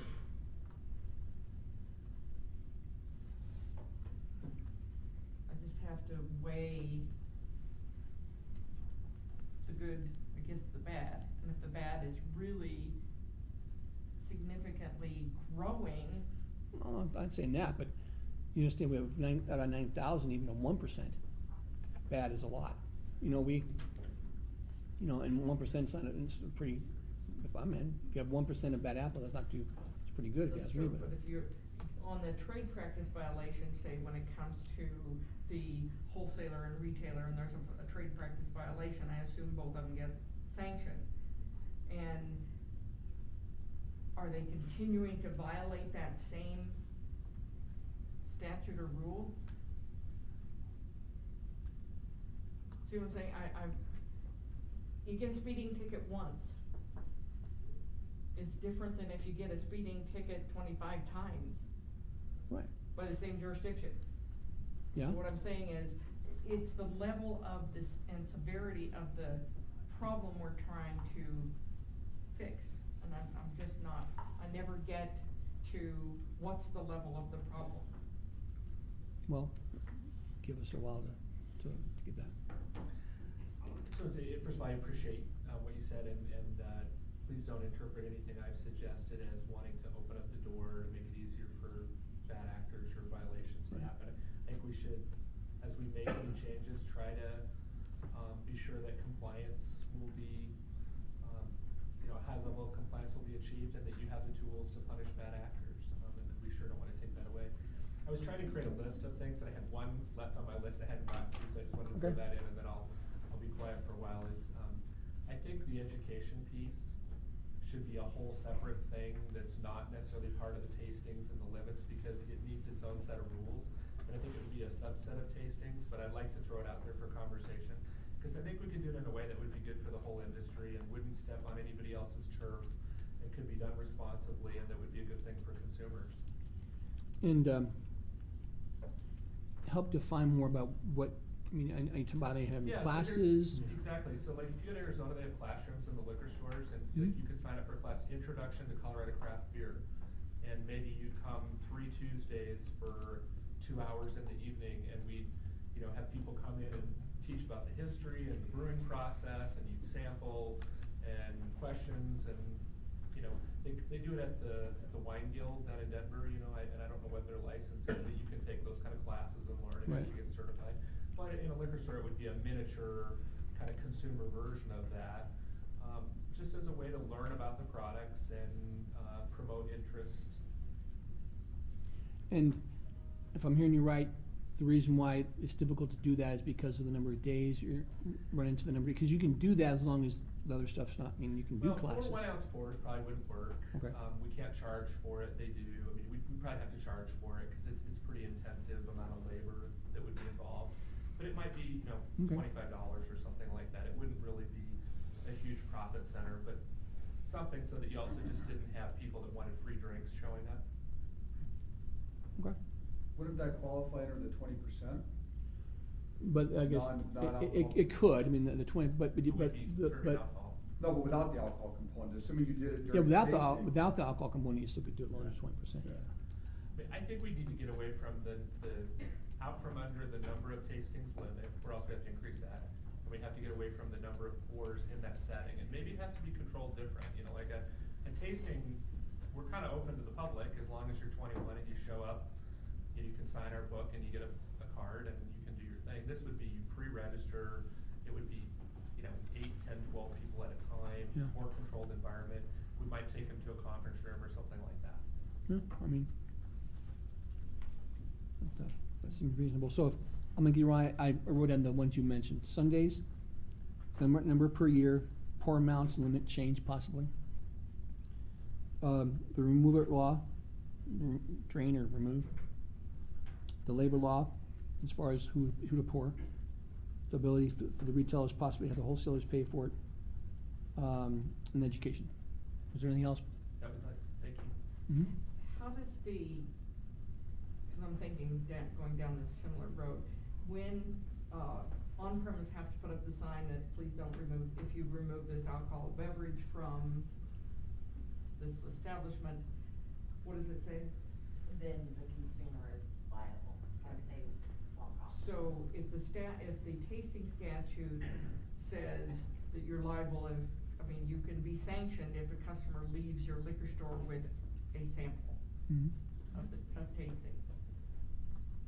I just have to weigh the good against the bad. And if the bad is really significantly growing. Well, I'd say not, but you understand we have out of 9,000, even a 1% bad is a lot. You know, and 1% is not, it's pretty, if you have 1% of bad apple, that's not too, it's pretty good if you ask me. But if you're on the trade practice violation, say when it comes to the wholesaler and retailer, and there's a trade practice violation, I assume both of them get sanctioned. And are they continuing to violate that same statute or rule? See what I'm saying? You get a speeding ticket once. It's different than if you get a speeding ticket 25 times. Right. By the same jurisdiction. Yeah. So what I'm saying is, it's the level of this and severity of the problem we're trying to fix. And I'm just not, I never get to what's the level of the problem. Well, give us a while to get that. So first of all, I appreciate what you said, and please don't interpret anything I've suggested as wanting to open up the door to make it easier for bad actors or violations to happen. I think we should, as we make any changes, try to be sure that compliance will be, a high level of compliance will be achieved, and that you have the tools to punish bad actors, and that we sure don't want to take that away. I was trying to create a list of things, and I had one left on my list I hadn't gotten to, so I just wanted to throw that in, and then I'll be quiet for a while. I think the education piece should be a whole separate thing that's not necessarily part of the tastings and the limits, because it needs its own set of rules. And I think it would be a subset of tastings, but I'd like to throw it out there for conversation, because I think we could do it in a way that would be good for the whole industry and wouldn't step on anybody else's turf, and could be done responsibly, and that would be a good thing for consumers. And help define more about what, I talk about having classes. So exactly. So like if you go to Arizona, they have classrooms in the liquor stores, and like, you can sign up for a class, Introduction to Colorado Craft Beer. And maybe you come 3 Tuesdays for 2 hours in the evening, and we, have people come in and teach about the history and the brewing process, and you sample and questions, and They do it at the wine guild down in Denver, you know, and I don't know what their license is, but you can take those kind of classes and learn and Right. actually get certified. But in a liquor store, it would be a miniature kind of consumer version of that, just as a way to learn about the products and, promote interest. And if I'm hearing you right, the reason why it's difficult to do that is because of the number of days you're running into the number, because you can do that as long as the other stuff's not, I mean, you can do classes. Well, 4 1-ounce pours probably wouldn't work. Okay. We can't charge for it, they do, I mean, we probably have to charge for it, cause it's pretty intensive amount of labor that would be involved. But it might be, you know, Okay. $25 or something like that, it wouldn't really be a huge profit center, but something so that you also just didn't have people that wanted free drinks showing up. Okay. Wouldn't that qualify under the 20%? But I guess Non-alcohol? it could, I mean, the 20, but, It would be serving but, alcohol. No, but without the alcohol component, assuming you did it yeah, during without tasting. without the alcohol component, you still could do it longer than 20%, yeah. But I think we need to get away from the out from under the number of tastings limit, or else we have to increase that. And we have to get away from the number of pours in that setting, and maybe it has to be controlled different, you know, like a tasting, we're kinda open to the public, as long as you're 21 and you show up, and you can sign our book and you get a card and you can do your thing. This would be you pre-register, it would be, you know, 8, 10, 12 people at a time, Yeah. more controlled environment. We might take them to a conference room or something like that. Yeah, I mean, that seems reasonable. So if, I'm gonna give you right, I wrote down the ones you mentioned. Sundays, number per year, pour amounts, limit change possibly. The removal law, drain or remove. The labor law, as far as who to pour. The ability for the retailers possibly have the wholesalers pay for it. And education. Was there anything else? That was it, thank you. Mm-hmm. How does cause I'm thinking going down this similar road, when, on-premise have to put up the sign that please don't remove, if you remove this alcohol beverage from this establishment, what does it say? Then the consumer is liable, I'd say, well, probably. So if the tasting statute says that you're liable if, I mean, you can be sanctioned if a customer leaves your liquor store with a sample Mm-hmm. of tasting.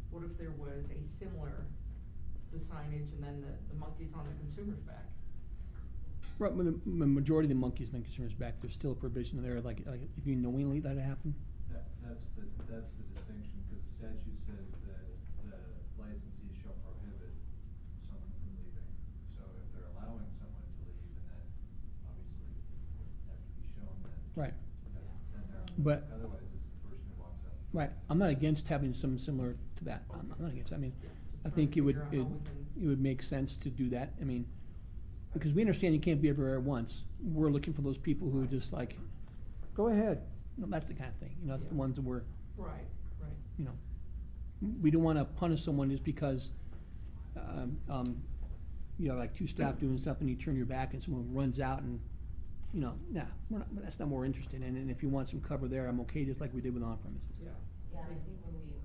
What if there was a similar, the signage and then the monkey's on the consumer's back? Right, when the majority of the monkeys and the consumers back, there's still a provision there, like if you knowingly let it happen. That's the distinction, because the statute says that the licensee shall prohibit someone from leaving. So if they're allowing someone to leave, and then obviously have to be shown that. Right. Then they're, But- otherwise it's the person who walks out. Right, I'm not against having some similar to that, I'm not against, I mean, I Just think trying it to would, figure out how we can- it would make sense to do that, I mean, because we understand you can't be everywhere at once. We're looking for those people who are just like, go ahead, you know, that's the kind of thing, you know, the Yeah. ones that were, Right, right. you know, we don't wanna punish someone just because, you have like two staff doing something, you turn your back and someone runs out and, you know, nah, that's not what we're interested in, and if you want some cover there, I'm okay, just like we did with on-premises. Yeah. Yeah, and I think when we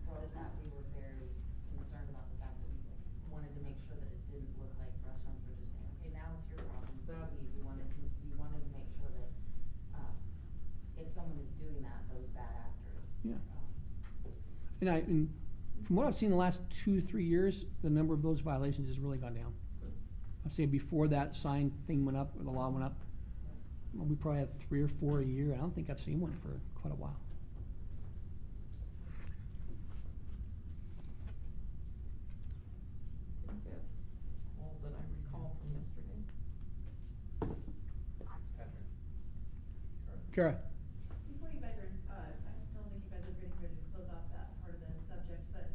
wrote that, we were very concerned about the fact that we wanted to make sure that it didn't look like restaurants were just saying, okay, now it's your problem. That's- We wanted to make sure that, if someone is doing that, those bad actors. Yeah. And from what I've seen the last 2-3 years, the number of those violations has really gone down. I'd say before that sign thing went up, or the law went up, well, we probably had 3 or 4 a year. I don't think I've seen one for quite a while. I think that's all that I recall from yesterday. Patrick? Kara? Before you guys are, it sounds like you guys are getting ready to close off that part of the subject, but,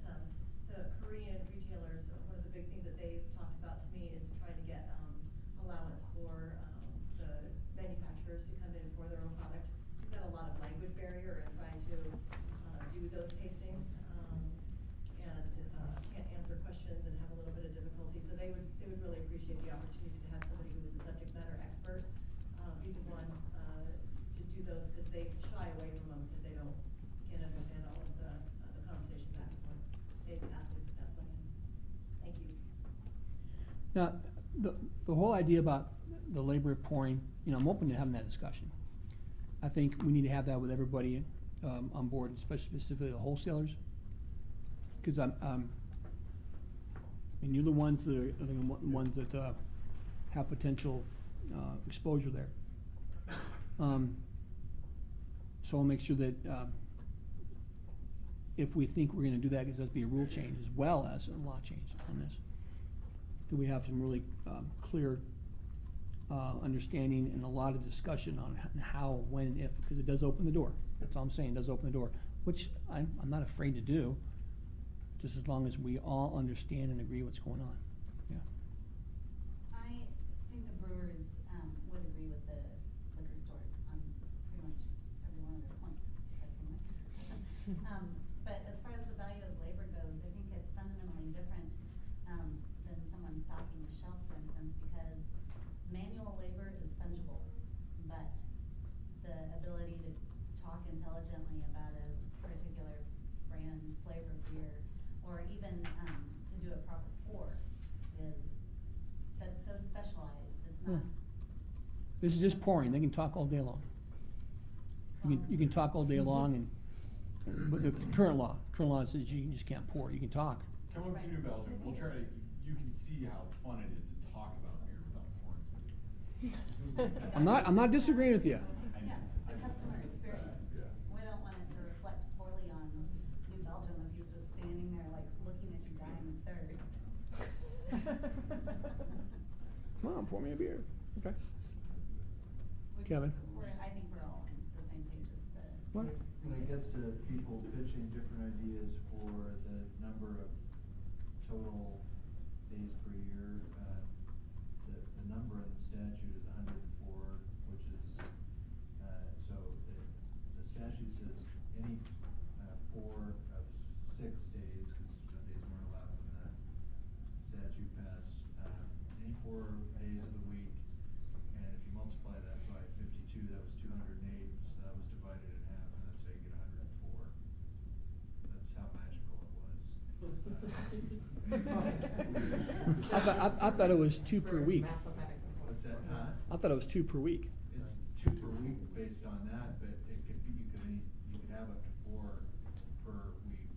the Korean retailers, one of the big things that they've talked about to me is trying to get, allowance for, the manufacturers to come in for their own product. We've got a lot of language barrier in trying to, do those tastings, and, can't answer questions and have a little bit of difficulty, so they would really appreciate the opportunity to have somebody who is a subject matter expert, be the one, to do those, because they shy away from them, because they can't understand all of the conversation back and forth. They've asked me to put that one in. Thank you. Now, the whole idea about the labor of pouring, you know, I'm open to having that discussion. I think we need to have that with everybody, on board, especially specifically the wholesalers. Cause I mean, you're the ones that are the ones that, have potential, exposure there. So I'll make sure that, if we think we're gonna do that, cause there's be a rule change as well as a law change on this, that we have some really, clear, understanding and a lot of discussion on how, when, and if, because it does open the door. That's all I'm saying, it does open the door, which I'm not afraid to do, just as long as we all understand and agree what's going on, yeah. I think the brewers, would agree with the liquor stores on pretty much every one of their points, if I can. But as far as the value of labor goes, I think it's fundamentally different, than someone stocking a shelf, for instance, because manual labor is fungible, but the ability to talk intelligently about a particular brand, flavor of beer, or even, to do a proper pour that's so specialized, it's not. This is just pouring, they can talk all day long. You can talk all day long and, but the current law says you just can't pour, you can talk. Come up to New Belgium, we'll try to, you can see how fun it is to talk about beer without pouring something. I'm not disagreeing with you. Yeah, the customer experience. Yeah. We don't want it to reflect poorly on New Belgium if he's just standing there like looking at you dying of thirst. Come on, pour me a beer, okay. Which Kevin? I think we're all on the same page as the. What? When it gets to people pitching different ideas for the number of total days per year, the number in the statute is 104, which is, so the statute says any 4 of 6 days, because Sundays weren't allowed when the statute passed, any 4 days of the week, and if you multiply that by 52, that was 208, so that was divided in half, and that's how you get 104. That's how magical it was. I thought it was 2 per week. What's that, huh? I thought it was 2 per week. It's 2 per week based on that, but it could be, you could have up to 4 per week,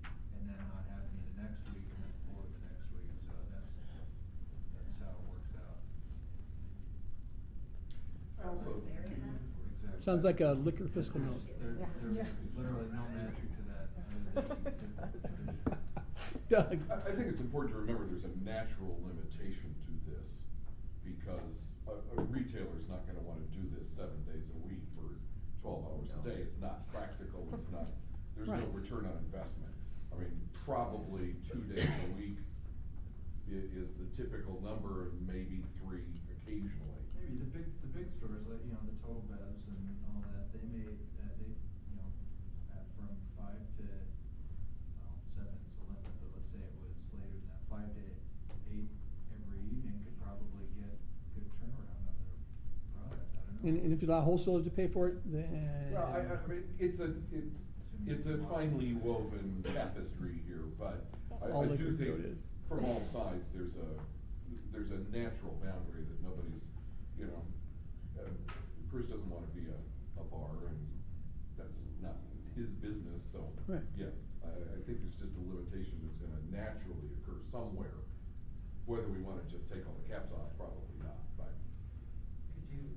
and then not have any the next week, and then 4 the next week, so that's how it works out. Also, Exactly. Sounds like a liquor fiscal note. There's literally no magic to that. Doug? I think it's important to remember there's a natural limitation to this, because a retailer's not gonna wanna do this 7 days a week for 12 hours a day. It's not practical, it's not, there's no Right. return on investment. I mean, probably 2 days a week is the typical number, and maybe 3 occasionally. Maybe the big stores, like, the Total Bevs and all that, they made, from 5 to, 7 is the limit, but let's say it was later than that, 5 to 8 every evening could probably get good turnaround on their product, I don't know. And if you allow wholesalers to pay for it, then. Well, I mean, it's a finely woven tapestry here, but All I do liquor think code is. from all sides, there's a natural boundary that nobody's, Bruce doesn't wanna be a bar, and that's not his business, so. Right. Yeah, I think there's just a limitation that's gonna naturally occur somewhere. Whether we wanna just take all the caps off, probably not, but. Could you,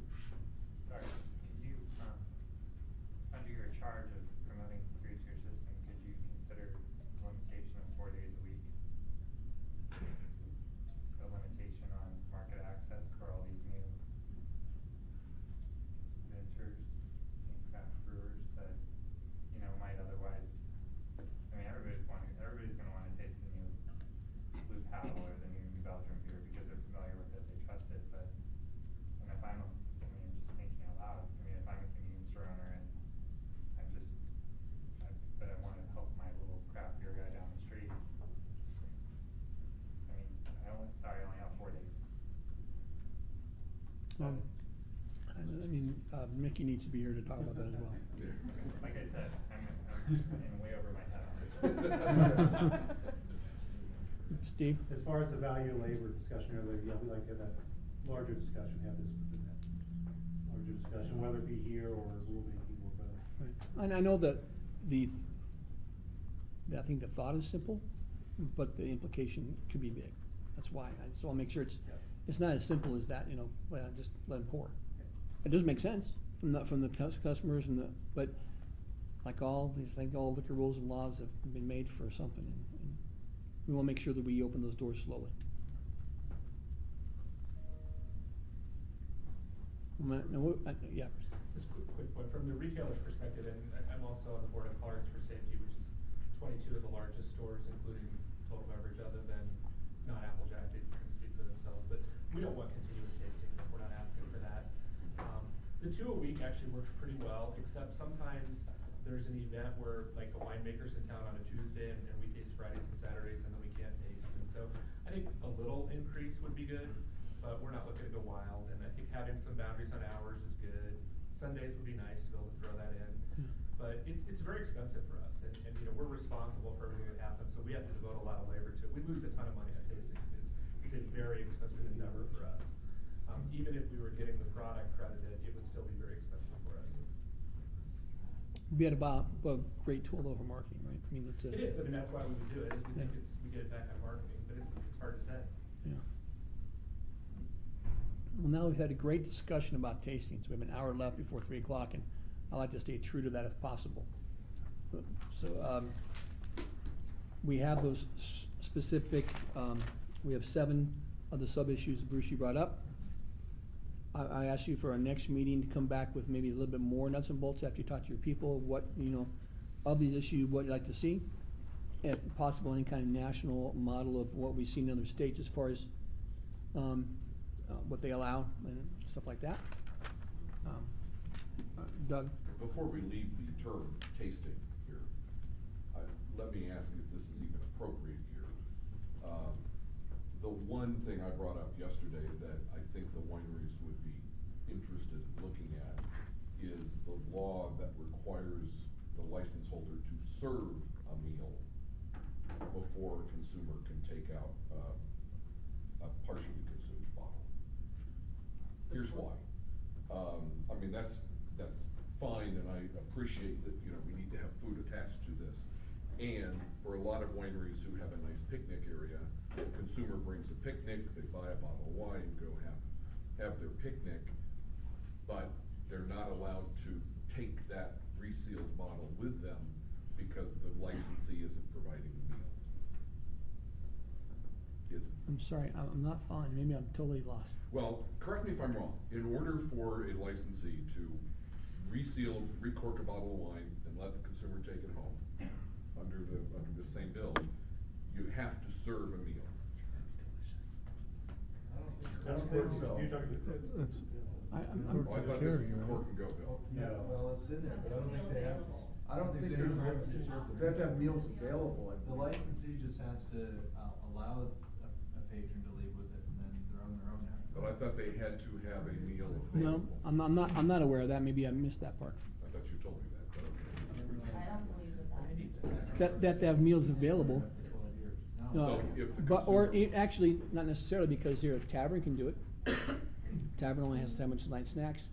under your charge of promoting the producer system, could you consider the limitation of 4 days a week? The limitation on market access for all these new ventures and craft brewers that, might otherwise, everybody's gonna wanna taste the new Blue Paddle or the new Belgian beer because they're familiar with it, they trust it, but, and if I'm, just thinking out loud, if I'm a convenience store owner and but I wanna help my little craft beer guy down the street, I only have 4 days. Mickey needs to be here to talk about that as well. Like I said, I'm in way over my head. Steve? As far as the value of labor discussion earlier, we'd like to have that larger discussion, have this within that larger discussion, whether it be here or rulemaking or both. Right. And I know that I think the thought is simple, but the implication could be big. That's why, I just wanna make sure it's not as simple as that, well, just let them pour. It does make sense from the customers but like all, I think all liquor rules and laws have been made for something, and we wanna make sure that we open those doors slowly. Yeah. Just quick point, from the retailer's perspective, and I'm also on the board of Cards for Safety, which is 22 of the largest stores, including total beverage, other than not Applejack, they can speak for themselves, but we don't want continuous tasting, we're not asking for that. The 2 a week actually works pretty well, except sometimes there's an event where, like, a winemaker's in town on a Tuesday, and we taste Fridays and Saturdays, and then we can't taste, and so I think a little increase would be good, but we're not looking to go wild, and I think having some boundaries on hours is good. Sundays would be nice to be able to throw that in, but it's very expensive for us, and we're responsible for everything that happens, so we have to devote a lot of labor to it. We lose a ton of money on tastings. It's a very expensive endeavor for us. Even if we were getting the product credited, it would still be very expensive for us. We had a great tool though for marketing, right? I mean, it's It is, that's why we would do it, is we think we get it back on marketing, but it's hard to say. Yeah. Well, now we've had a great discussion about tastings. We have an hour left before 3 o'clock, and I like to stay true to that if possible. So, we have those specific, we have 7 of the sub-issues Bruce, you brought up. I asked you for our next meeting to come back with maybe a little bit more nuts and bolts after you talk to your people, what, of these issues, what you'd like to see. If possible, any kind of national model of what we've seen in other states as far as, what they allow and stuff like that. Doug? Before we leave the term tasting here, let me ask if this is even appropriate here. The one thing I brought up yesterday that I think the wineries would be interested in looking at is the law that requires the license holder to serve a meal before a consumer can take out a partially consumed bottle. Here's why. I mean, that's fine, and I appreciate that, we need to have food attached to this. And for a lot of wineries who have a nice picnic area, the consumer brings a picnic, they buy a bottle of wine, go have their picnic, but they're not allowed to take that resealed bottle with them because the licensee isn't providing the meal. I'm sorry, I'm not following. Maybe I'm totally lost. Well, correct me if I'm wrong. In order for a licensee to recork a bottle of wine and let the consumer take it home under the same bill, you have to serve a meal. I don't think so. I'm Oh, I thought this was the cork and go bill. Yeah, well, it's in there, but I don't think they have to. I don't think They there's, have to serve the they have to have meals available, I The believe. licensee just has to allow a patron to leave with it, and then they're on their own now. But I thought they had to have a meal No, available. I'm not aware of that. Maybe I missed that part. I thought you told me that, but okay. I don't believe that That they have meals available. So if the Or consumer- actually, not necessarily, because here a tavern can do it. Tavern only has to have much light snacks.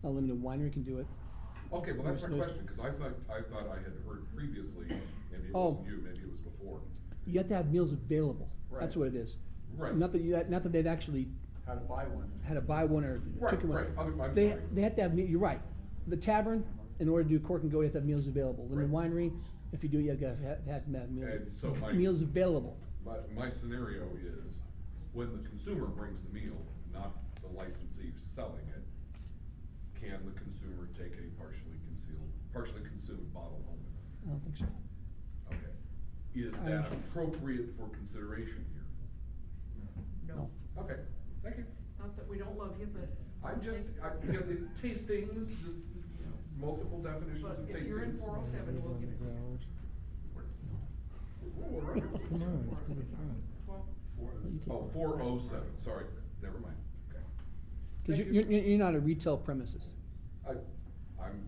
A limited winery can do it. Okay, well, that's my There's- question, cause I thought I had heard previously, maybe it Oh. wasn't you, maybe it was before. You have to have meals available. That's Right. what it is. Right. Not that they'd actually How to buy one. had to buy one or Right, chicken one. right. I'm They sorry. have to have, you're right. The tavern, in order to do cork and go, you have to have meals available. Limited Right. winery, if you do, you have to have meals. And so Meals available. My scenario is when the consumer brings the meal, not the licensee selling it, can the consumer take a partially consumed bottle home with them? I don't think so. Okay. Is I that understand. appropriate for consideration here? No. Okay, thank you. Not that we don't love you, but. I'm just, the tastings, this, multiple definitions But of tastings. if you're in 407, we'll give it to you. Oh, we're under 407. it's gonna be fun. Oh, 407, sorry, never mind, okay. Cause Thank you're not a retail premises. I'm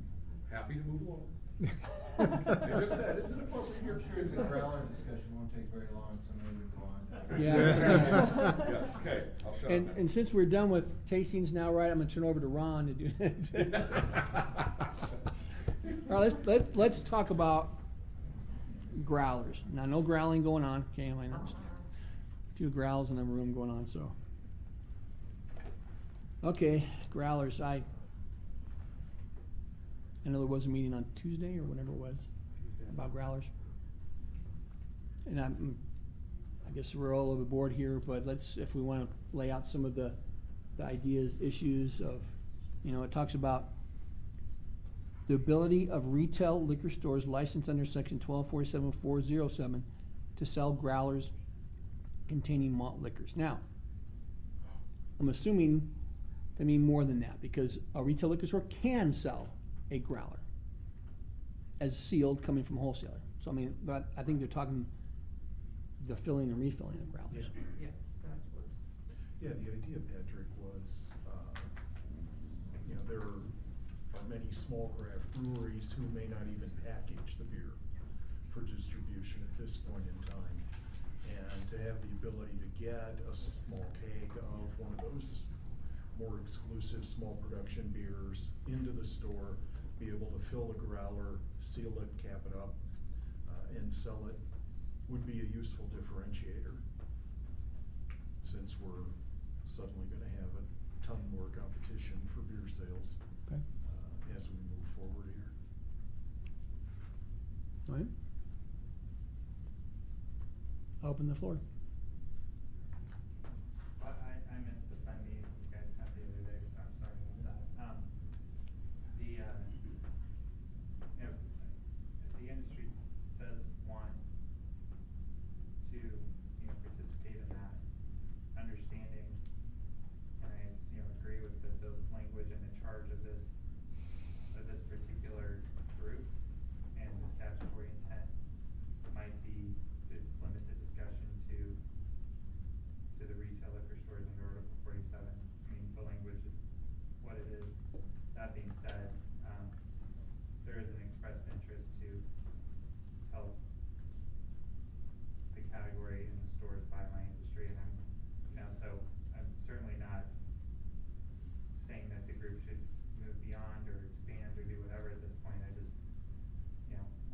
happy to move along. I just said, isn't it appropriate here? I'm sure it's a growler discussion, won't take very long, so maybe we go on. Yeah. Yeah, okay, I'll shut up And, now. and since we're done with tastings now, right, I'm gonna turn over to Ron to do it. All right, let's talk about growlers. Now, no growling going on, okay, I know. A few growls in the room going on, so. Okay, growlers, I know there was a meeting on Tuesday or whatever it was about growlers. And I guess we're all over the board here, but let's, if we wanna lay out some of the ideas, issues of, it talks about the ability of retail liquor stores licensed under section 1247-407 to sell growlers containing malt liquors. Now, I'm assuming they mean more than that, because a retail liquor store can sell a growler as sealed coming from a wholesaler. So I mean, but I think they're talking the filling and refilling of growlers. Yes, that's what. Yeah, the idea, Patrick, was, there are many small craft breweries who may not even package the beer for distribution at this point in time. And to have the ability to get a small keg of one of those more exclusive small production beers into the store, be able to fill a growler, seal it, cap it up, and sell it, would be a useful differentiator, since we're suddenly gonna have a ton more competition for beer sales. Okay. As we move forward here. All right. I'll open the floor. I missed the fun meeting you guys had the other day, so I'm sorry about that. The industry does want to, participate in that, understanding, and I, agree with the language and the charge of this particular group, and the statutory intent might be to limit the discussion to the retail liquor stores under Article 47. I mean, the language is what it is. That being said, there is an expressed interest to help the category in the stores by my industry, and I'm certainly not saying that the group should move beyond or expand or do whatever at this point. I just,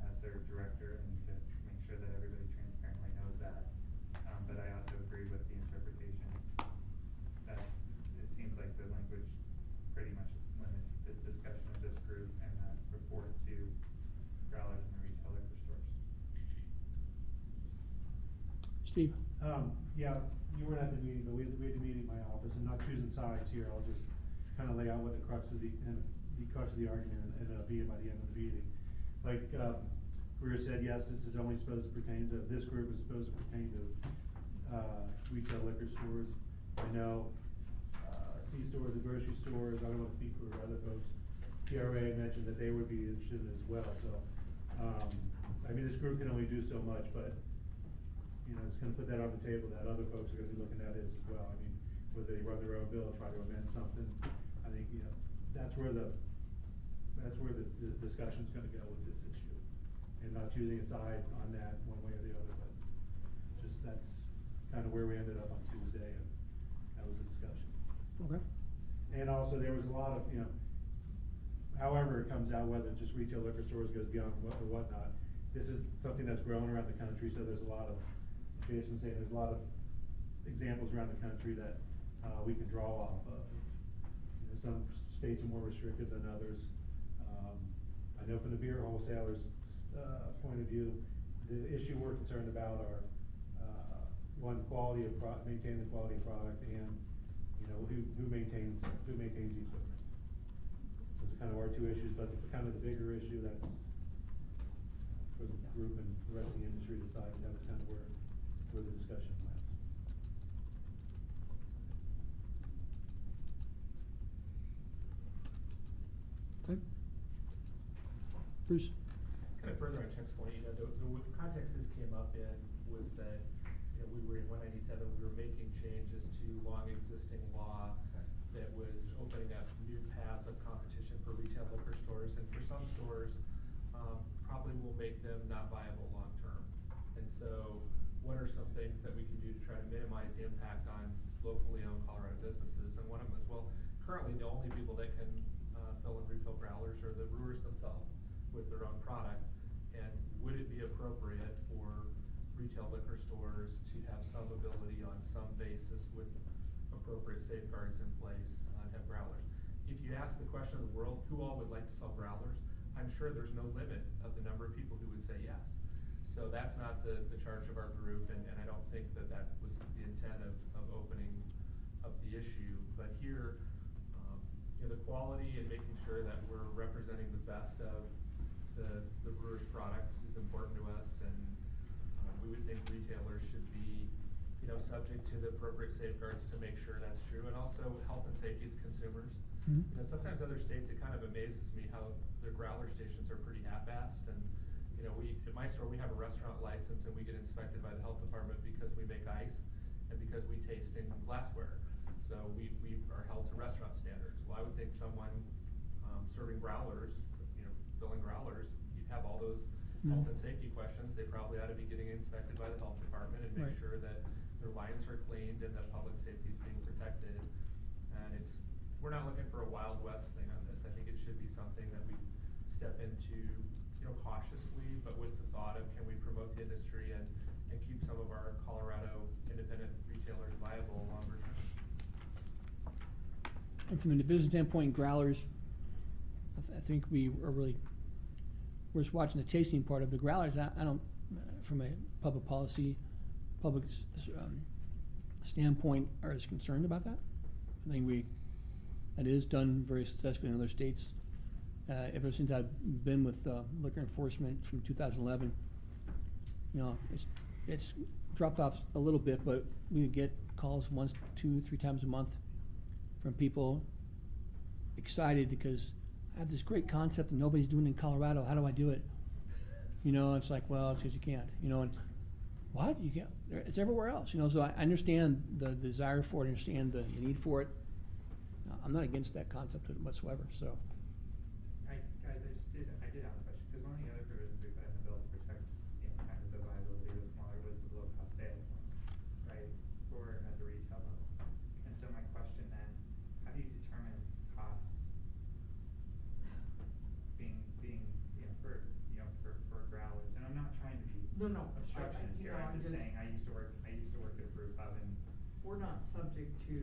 as their director, I need to make sure that everybody transparently knows that. But I also agree with the interpretation that it seems like the language pretty much limits the discussion of this group and that report to growlers and retail liquor stores. Steve? Yeah, you weren't at the meeting, but we had the meeting in my office, and not choosing sides here, I'll just kind of lay out what the crux of the argument ended up being by the end of the meeting. Like, Greer said, yes, this is only supposed to pertain to, this group is supposed to pertain to, retail liquor stores. I know, C-stores and grocery stores, I don't want to speak for other folks. CRA mentioned that they would be interested in it as well, so, this group can only do so much, but, it's gonna put that on the table that other folks are gonna be looking at it as well. Whether they run their own bill, try to amend something, I think, that's where the discussion's gonna go with this issue. And not choosing a side on that one way or the other, but just that's kind of where we ended up on Tuesday, and that was the discussion. Okay. And also, there was a lot of, however it comes out, whether just retail liquor stores goes beyond what or whatnot, this is something that's grown around the country, so there's a lot of, Jason was saying, there's a lot of examples around the country that we can draw off of. Some states are more restricted than others. I know from the beer wholesalers' point of view, the issue we're concerned about are one, quality of maintaining the quality of product, and who maintains the equipment. Those are kind of our two issues, but kind of the bigger issue that's for the group and the rest of the industry to decide. That was kind of where the discussion went. Okay. Bruce? Kind of further on Chuck's point, the context this came up in was that, we were in 197, we were making changes to long existing law that was opening up new paths of competition for retail liquor stores, and for some stores, make them not viable long-term. And so, what are some things that we can do to try to minimize the impact on locally owned Colorado businesses? And one of them is, well, currently the only people that can fill and refill growlers are the brewers themselves with their own product. And would it be appropriate for retail liquor stores to have some ability on some basis with appropriate safeguards in place to have growlers? If you ask the question of the world, who all would like to sell growlers, I'm sure there's no limit of the number of people who would say yes. So that's not the charge of our group, and I don't think that was the intent of opening up the issue. But here, the quality and making sure that we're representing the best of the brewer's products is important to us, and we would think retailers should be, subject to the appropriate safeguards to make sure that's true, and also health and safety of the consumers. Mhm. Sometimes other states, it kind of amazes me how their growler stations are pretty half-assed, and, at my store, we have a restaurant license, and we get inspected by the health department because we make ice, and because we taste in glassware. So we are held to restaurant standards. Well, I would think someone, serving growlers, filling growlers, you'd have all those health and safety questions. They probably ought to be getting inspected by the health department and make Right. sure that their lines are cleaned and that public safety is being protected. And we're not looking for a Wild West thing on this. I think it should be something that we step into, cautiously, but with the thought of, can we promote the industry and keep some of our Colorado independent retailers viable longer term? And from a division standpoint, growlers, I think we're just watching the tasting part of the growlers. I don't, from a public policy, standpoint, are as concerned about that. I think that is done very successfully in other states. Ever since I've been with liquor enforcement from 2011, it's dropped off a little bit, but we would get calls once, 2, 3 times a month from people excited because I have this great concept that nobody's doing in Colorado. How do I do it? It's like, well, it's because you can't. And what? You can't? It's everywhere else. So I understand the desire for it, understand the need for it. I'm not against that concept whatsoever. So. I did have a question, because one of the other provisions we put in the bill to protect, kind of the viability of the smaller was the low cost sales, right, for at the retail level. And so my question then, how do you determine cost being, for growlers? And I'm not trying to be No, obstructionist here, I'm just saying, I used to work at a brew pub, and we're not subject to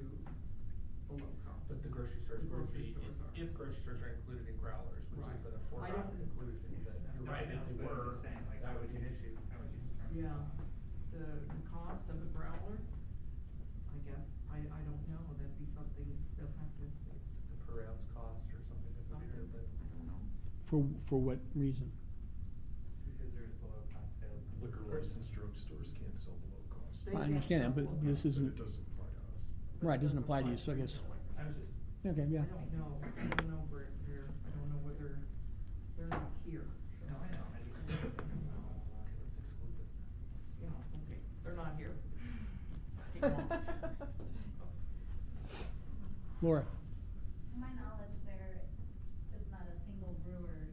the low cost. But the grocery stores The would grocery be, stores are. if grocery stores are included in growlers, which Right. is an I foregone don't- conclusion, that you're No, right, I know, if they but I'm were, just saying, like, that would be an issue. how would you determine Yeah, cost? the cost of a growler, I guess, I don't know, that'd be something they'll have to, The per ounce cost or something of the beer, but. I don't know. For what reason? Because there's below cost sales. and- Liquor licensed drugstores can't sell below cost. They I can't understand that, sell but below this cost. isn't. But it doesn't apply to us. Right, it doesn't apply to you, so I guess. I was just. Okay, yeah. I don't know, Britt, I don't know whether, they're not here. No, I know, I just. Let's exclude them. Yeah, okay, they're not here. Take 'em off. Laura. To my knowledge, there is not a single brewer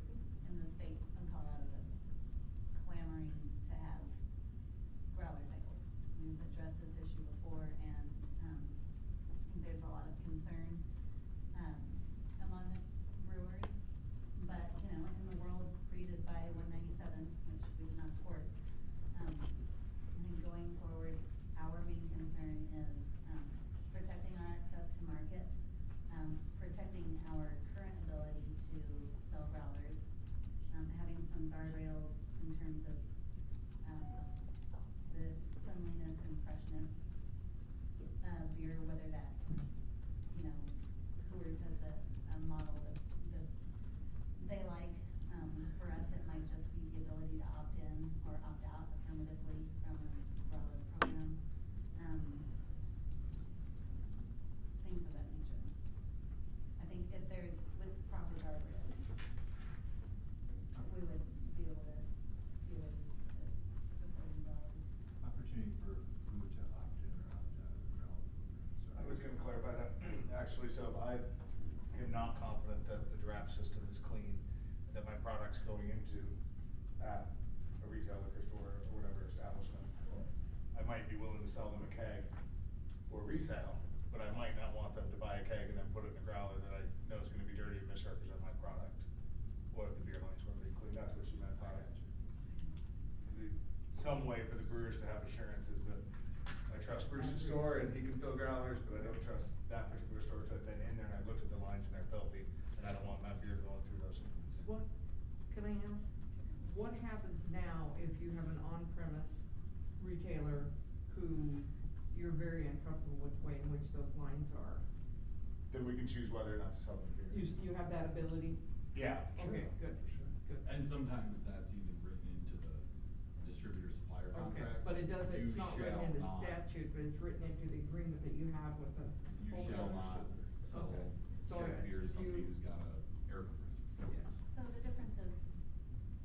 in the state of Colorado that's clamoring to have growler sales. We've addressed this issue before, and, I think there's a lot of concern, among brewers. But, in the world created by 197, which we did not support, I think going forward, our main concern is, protecting our access to market, protecting our current ability to sell growlers, having some guardrails in terms of, the cleanliness and freshness of beer, whether that's, Coors has a model that they like. For us, it might just be the ability to opt in or opt out affirmatively from a growler program. Things of that nature. I think if there's, with proper guardrails, we would be able to see a way to supporting growlers. Opportunity for who to opt in or opt out of the growler program. I was gonna clarify that, actually, so I am not confident that the draft system is clean, that my product's going into resale, but I might not want them to buy a keg and then put it in a growler that I know is gonna be dirty and misrepresent my product. Or if the beer lines were to be clean, that's what she meant by it. Some way for the brewers to have assurances that I trust Bruce's store and he can fill growlers, but I don't trust that particular store, because I've been in there and I've looked at the lines and they're filthy, and I don't want my beer going through those lines. What, can I ask, what happens now if you have an on-premise retailer who you're very uncomfortable with the way in which those lines are? Then we can choose whether or not to sell them beer. You have that ability? Yeah, sure. Okay, good, For sure. good. And sometimes that's even written into the distributor supplier Okay, contract. but it doesn't, You it's not written shall into not- statute, but it's written into the agreement that you have with the You wholesaler. shall not sell Okay. So keg beer to somebody you- who's got a air compressor. Yes. So the difference is,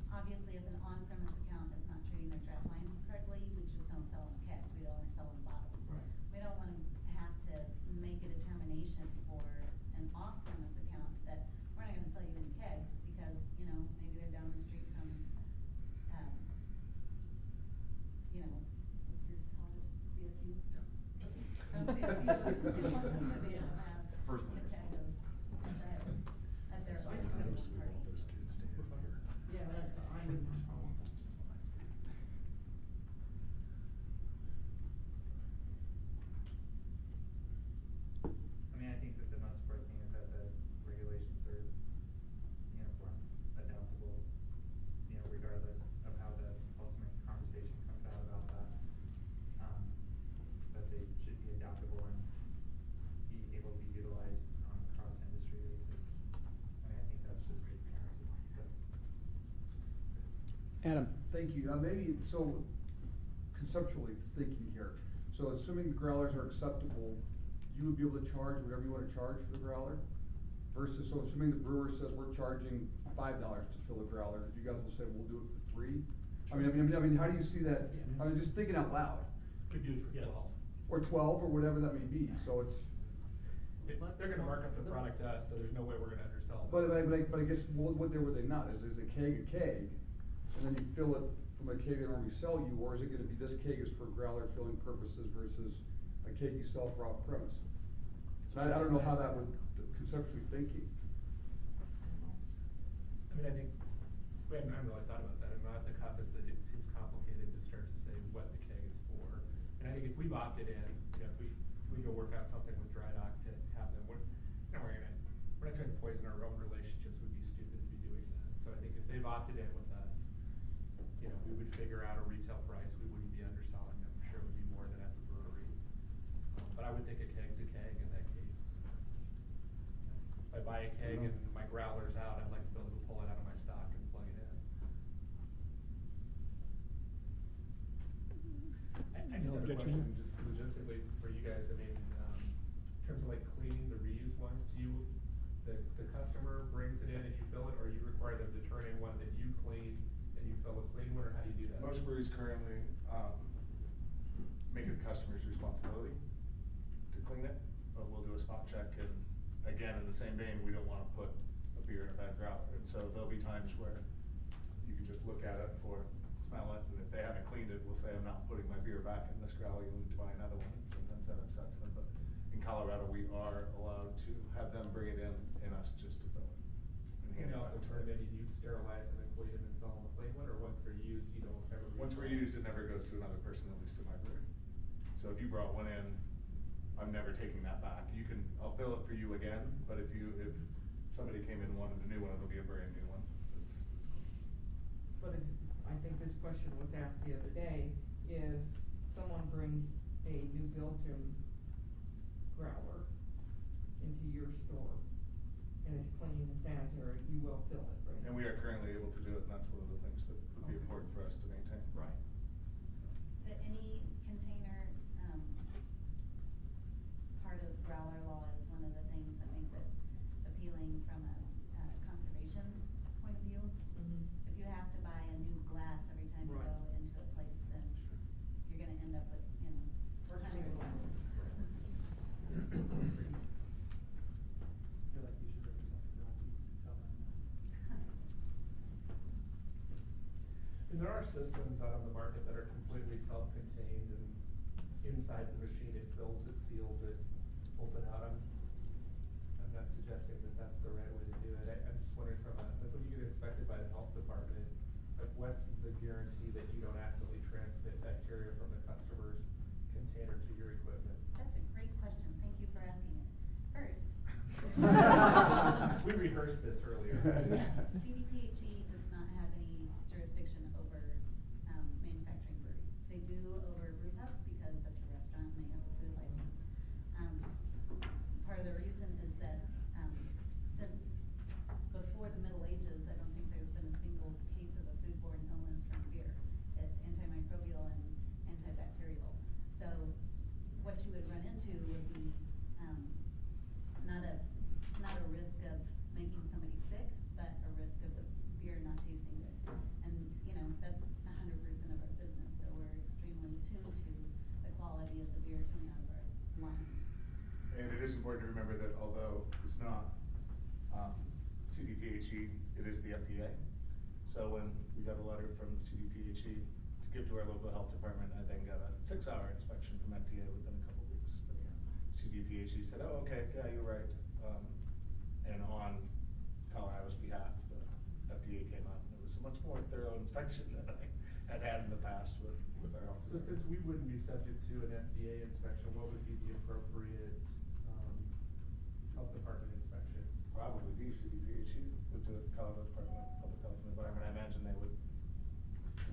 obviously, if an on-premise account is not treating their draft lines correctly, we just don't sell them keg, we only sell them bottles. Right. We don't wanna have to make a determination for an off-premise account that we're not gonna sell you any kegs, because, you know, maybe they're down the street from, you know, what's your college, CSU? From CSU. Somebody will have Personally a keg of, at their So I life know party. we want those kids to have beer. Yeah, that's, I would not call it. I mean, I think that the most important thing is that the regulations are uniform, adaptable, you know, regardless of how the ultimate conversation comes out about that. That they should be adaptable and be able to be utilized on a cross-industry basis. I mean, I think that's just good parity, so. Adam? Thank you. Maybe, so conceptually thinking here, so assuming the growlers are acceptable, you would be able to charge whatever you wanna charge for the growler? Versus, so assuming the brewer says we're charging $5 to fill a growler, you guys will say we'll do it for $3? I mean, how do you see that? I mean, just thinking out loud. Could do it for 12. Or 12, or whatever that may be, so it's. They're gonna mark up the product to us, so there's no way we're gonna undersell it. But I guess, would they not? Is a keg, and then you fill it from a keg they normally sell you, or is it gonna be this keg is for growler filling purposes versus a keg you sell for off premise? And I don't know how that would, conceptually thinking. I mean, I think, we haven't really thought about that, and not the cuff is that it seems complicated to start to say what the keg is for. And I think if we've opted in, you know, if we go work out something with Dry Dock to have them, we're not trying to poison our own relationships, we'd be stupid to be doing that. So I think if they've opted in with us, you know, we would figure out a retail price, we wouldn't be underselling them, I'm sure it would be more than at the brewery. But I would think a keg's a keg in that case. If I buy a keg and my growler's out, I'd like to be able to pull it out of my stock and plug it in. I just No have a objection. question, just logistically for you guys, I mean, in terms of like cleaning the reused ones, do you, the customer brings it in and you fill it, or you require them to turn in one that you clean and you fill a clean one, or how do you do that? Most breweries currently, make it the customer's responsibility to clean it, but we'll do a spot check, and again, in the same vein, we don't wanna put a beer in a bad growler, and so there'll be times where you can just look at it or smell it, and if they haven't cleaned it, we'll say, I'm not putting my beer back in this growler, you'll need to buy another one, and sometimes that upsets them, but in Colorado, we are allowed to have them bring it in and us just to fill it. and You hand it also back to turn them. them in, you sterilize them and clean them and sell them a clean one, or once they're used, you don't ever. Once we're used, it never goes to another person, at least in my brewery. So if you brought one in, I'm never taking that back. I'll fill it for you again, but if somebody came in and wanted a new one, it'll be a brand new one. It's clean. But I think this question was asked the other day, if someone brings a New Belgium growler into your store and it's clean and sanitary, you will fill it, right? And we are currently able to do it, and that's one of the things that would be important for us to maintain. Right. Any container, part of growler law is one of the things that makes it appealing from a conservation point of view. Mhm. If you have to buy a new glass every time you Right. go into a place, then you're gonna end up with, you know, hundreds. I feel like you should represent the Northeast, tell them that. And there are systems out on the market that are completely self-contained and inside the machine, it fills it, seals it, pulls it out. I'm not suggesting that that's the right way to do it. I'm just wondering from a, like when you get inspected by the health department, like what's the guarantee that you don't accidentally transmit bacteria from the customer's container to your equipment? That's a great question, thank you for asking it. First. We rehearsed this earlier. CDPHE does not have any jurisdiction over manufacturing breweries. They do over brew pubs because that's a restaurant and they have a food license. Part of the reason is that since before the Middle Ages, I don't think there's been a single case of a foodborne illness from beer. It's antimicrobial and antibacterial. So what you would run into would be not a risk of making somebody sick, but a risk of the beer not tasting good. And, you know, that's 100% of our business, so we're extremely tuned to the quality of the beer coming out of our lines. And it is important to remember that although it's not CDPHE, it is the FDA. So when we got a letter from CDPHE to give to our local health department, I then got a 6-hour inspection from FDA within a couple of weeks. CDPHE said, oh, okay, yeah, you're right. And on Colorado's behalf, the FDA came out, and it was a much more thorough inspection than I had had in the past with our health So department. since we wouldn't be subject to an FDA inspection, what would be the appropriate health department inspection? Probably be CDPHE would do it, Colorado Department of Public Health and Environment. I imagine they would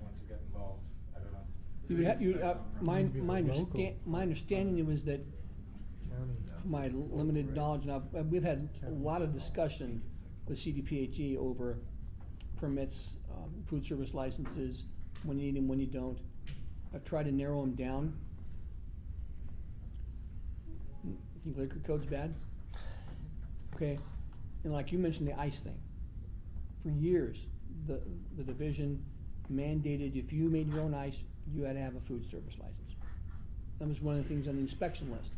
want to get involved. I don't know. My understanding was that, from my limited knowledge, and we've had a lot of discussion with CDPHE over permits, food service licenses, when you need them, when you don't. I've tried to narrow them down. You think liquor code's bad? Okay, and like you mentioned, the ice thing. For years, the division mandated if you made your own ice, you had to have a food service license. That was one of the things on the inspection list.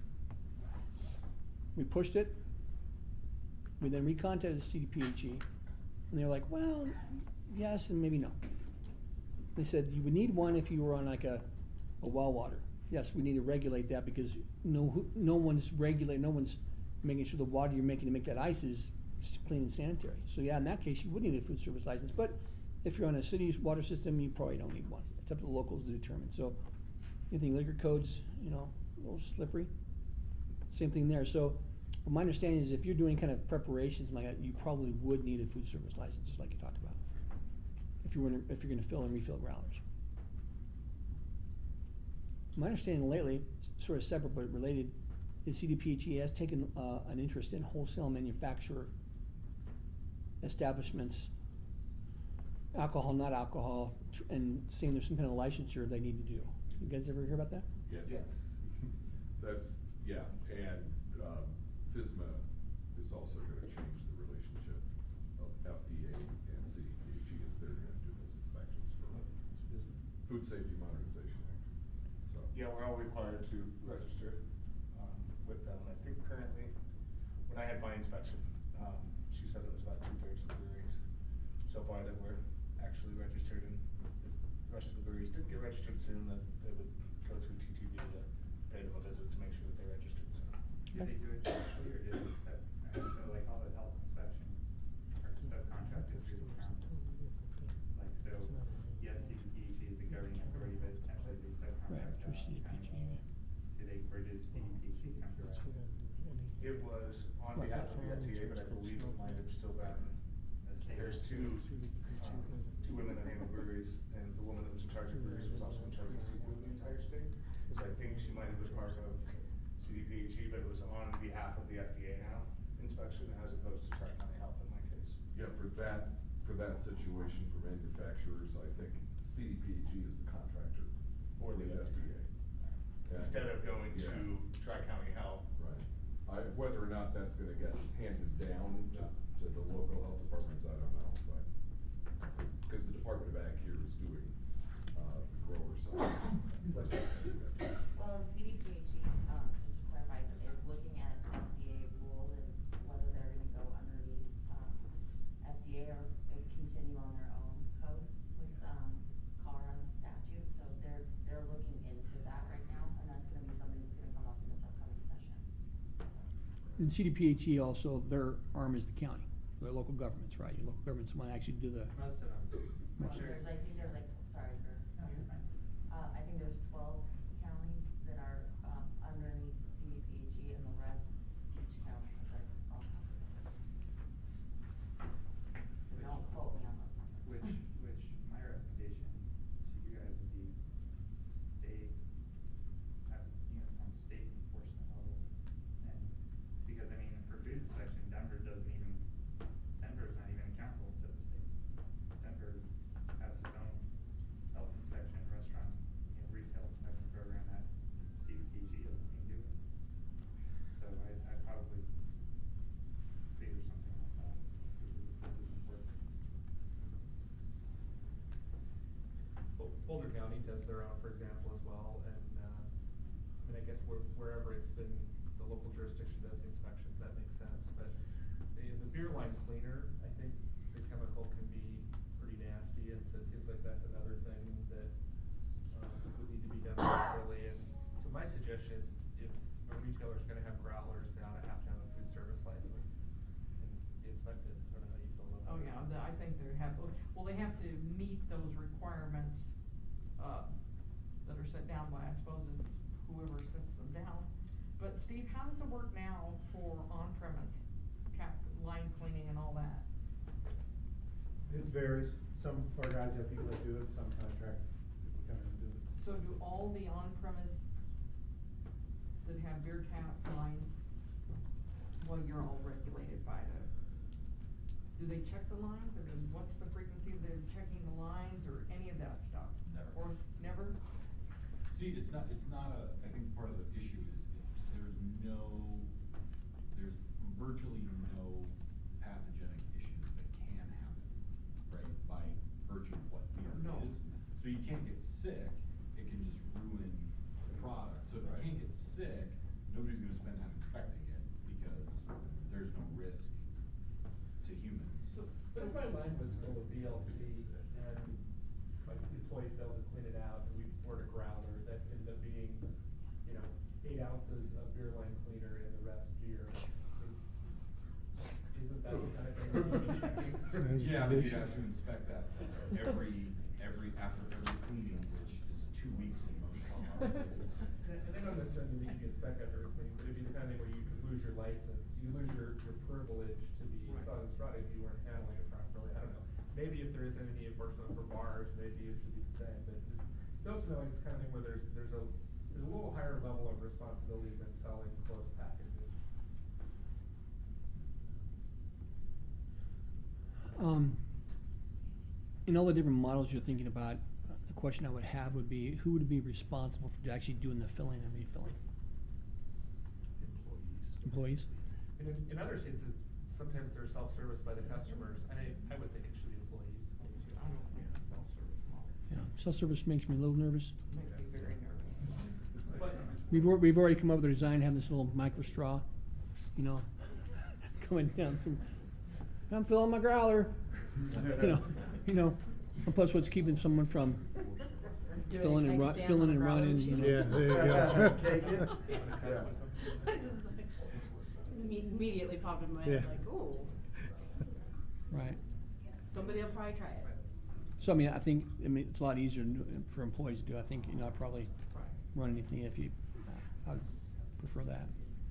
We pushed it. We then recontacted CDPHE, and they were like, well, yes and maybe no. They said you would need one if you were on like a well water. Yes, we need to regulate that because no one's making sure the water you're making to make that ice is clean and sanitary. So yeah, in that case, you would need a food service license. But if you're on a city's water system, you probably don't need one. It's up to the locals to determine. So you think liquor code's, a little slippery? Same thing there. So my understanding is if you're doing kind of preparations like that, you probably would need a food service license, just like you talked about. If you're gonna fill and refill growlers. My understanding lately, sort of separate but related, is CDPHE has taken an interest in wholesale manufacturer establishments, alcohol, not alcohol, and saying there's some kind of licensure they need to do. You guys ever hear about that? Yes. That's, yeah, and FSMA is also gonna change the relationship of FDA and CDPHE as they're gonna do those inspections for Food Safety Modernization Act, so. Yeah, we're all required to register with them. I think currently, when I had my inspection, she said it was about 2/3 of the breweries so far that were actually registered, and if the rest of the breweries didn't get registered soon, that they would go through TTB to pay them a visit to make sure that they're registered, so. Did they do it directly or did it so like all the health inspection are subcontracted through the counties? Like, so, yes, CDPHE is the governing authority, but essentially they subcontract out the county. Or does CDPHE come directly? It was on behalf of the FDA, but I believe it might have still been, there's two women that handle breweries, and the woman that was in charge of breweries was also in charge of seafood in the entire state. So I think she might have been part of CDPHE, but it was on behalf of the FDA now inspection as opposed to Tri-County Health in my case. Yeah, for that situation for manufacturers, I think CDPHE is the contractor For the FDA. Instead of going Yeah. to Tri-County Health. Right. Whether or not that's gonna get handed down to the local health departments, I don't know, but, cause the Department of Ag here is doing, grower side. Well, CDPHE, just to clarify, is looking at an FDA rule and whether they're gonna go underneath, FDA or continue on their own code with, Colorado statute. So they're looking into that right now, and that's gonna be And CDPHE also, their arm is the county, their local governments, right? Your local governments want to actually do the. Most of them. Most of I think there's like, sorry for, No, you're fine. I think there's 12 counties that are, underneath CDPHE and the rest, each county is like, don't quote me on those numbers. Which my recommendation to you guys would be stay at uniform state enforcement level. And because I mean, for food inspection, Denver's not even accountable to the state. Denver has its own health inspection, restaurant, retail inspection program that CDPG doesn't even do it. So I'd probably figure something else out. This isn't working. Boulder County does their own, for example, as well, and, I mean, I guess wherever it's been, the local jurisdiction does the inspections, that makes sense, but the beer line cleaner, I think the chemical can be pretty nasty, and so it seems like that's another thing that, would need to be done properly, and so my suggestion is, if a retailer's gonna have growlers, they ought to have a food service license and be inspected. I don't know how you feel about that. Oh, yeah, I think they have, well, they have to meet those requirements, that are set down by, I suppose it's whoever sets them down. But Steve, how does it work now for on-premise line cleaning and all that? It varies. Some of our guys have people that do it, some contract people come in and do it. So do all the on-premise that have beer tap lines, well, you're all regulated by do they check the lines? I mean, what's the frequency of them checking the lines or any of that stuff? Never. Or never? See, it's not I think part of the issue is there's virtually no pathogenic issues that can happen, right, by virtue of what beer No. is. So you can't get sick, it can just ruin the product. So if you can't get sick, nobody's gonna spend time inspecting it because there's no risk to humans. But if my line was still a BLC and my employee failed to clean it out and we poured a growler that ended up being, 8 ounces of beer line cleaner and the rest beer, isn't that the kind of thing we should be checking? Yeah, but you'd have to inspect that after every cleaning, which is 2 weeks in most places. And they don't necessarily mean that you can inspect after every cleaning, but it'd be the kind of thing where you could lose your license, you lose your privilege to be selling this product if you weren't handling it properly. I don't know. Maybe if there isn't any enforcement for bars, maybe it should be the same, but it also feel like it's kind of thing where there's a little higher level of responsibility than selling closed packages. In all the different models you're thinking about, the question I would have would be, who would be responsible for actually doing the filling and refilling? Employees? And in other instances, sometimes they're self-service by the customers, and I would think it should be employees. I don't think it's self-service model. Yeah, self-service makes me a little nervous. Makes me very nervous. But We've already come up with a design, having this little micro straw, going down through. I'm filling my growler. And plus what's keeping someone from filling and running. Yeah, there you go. Take it. Immediately popped in my head, like, ooh, Right. somebody will probably try it. So I think it's a lot easier for employees to do. I think I'd probably run anything if you. I'd prefer that.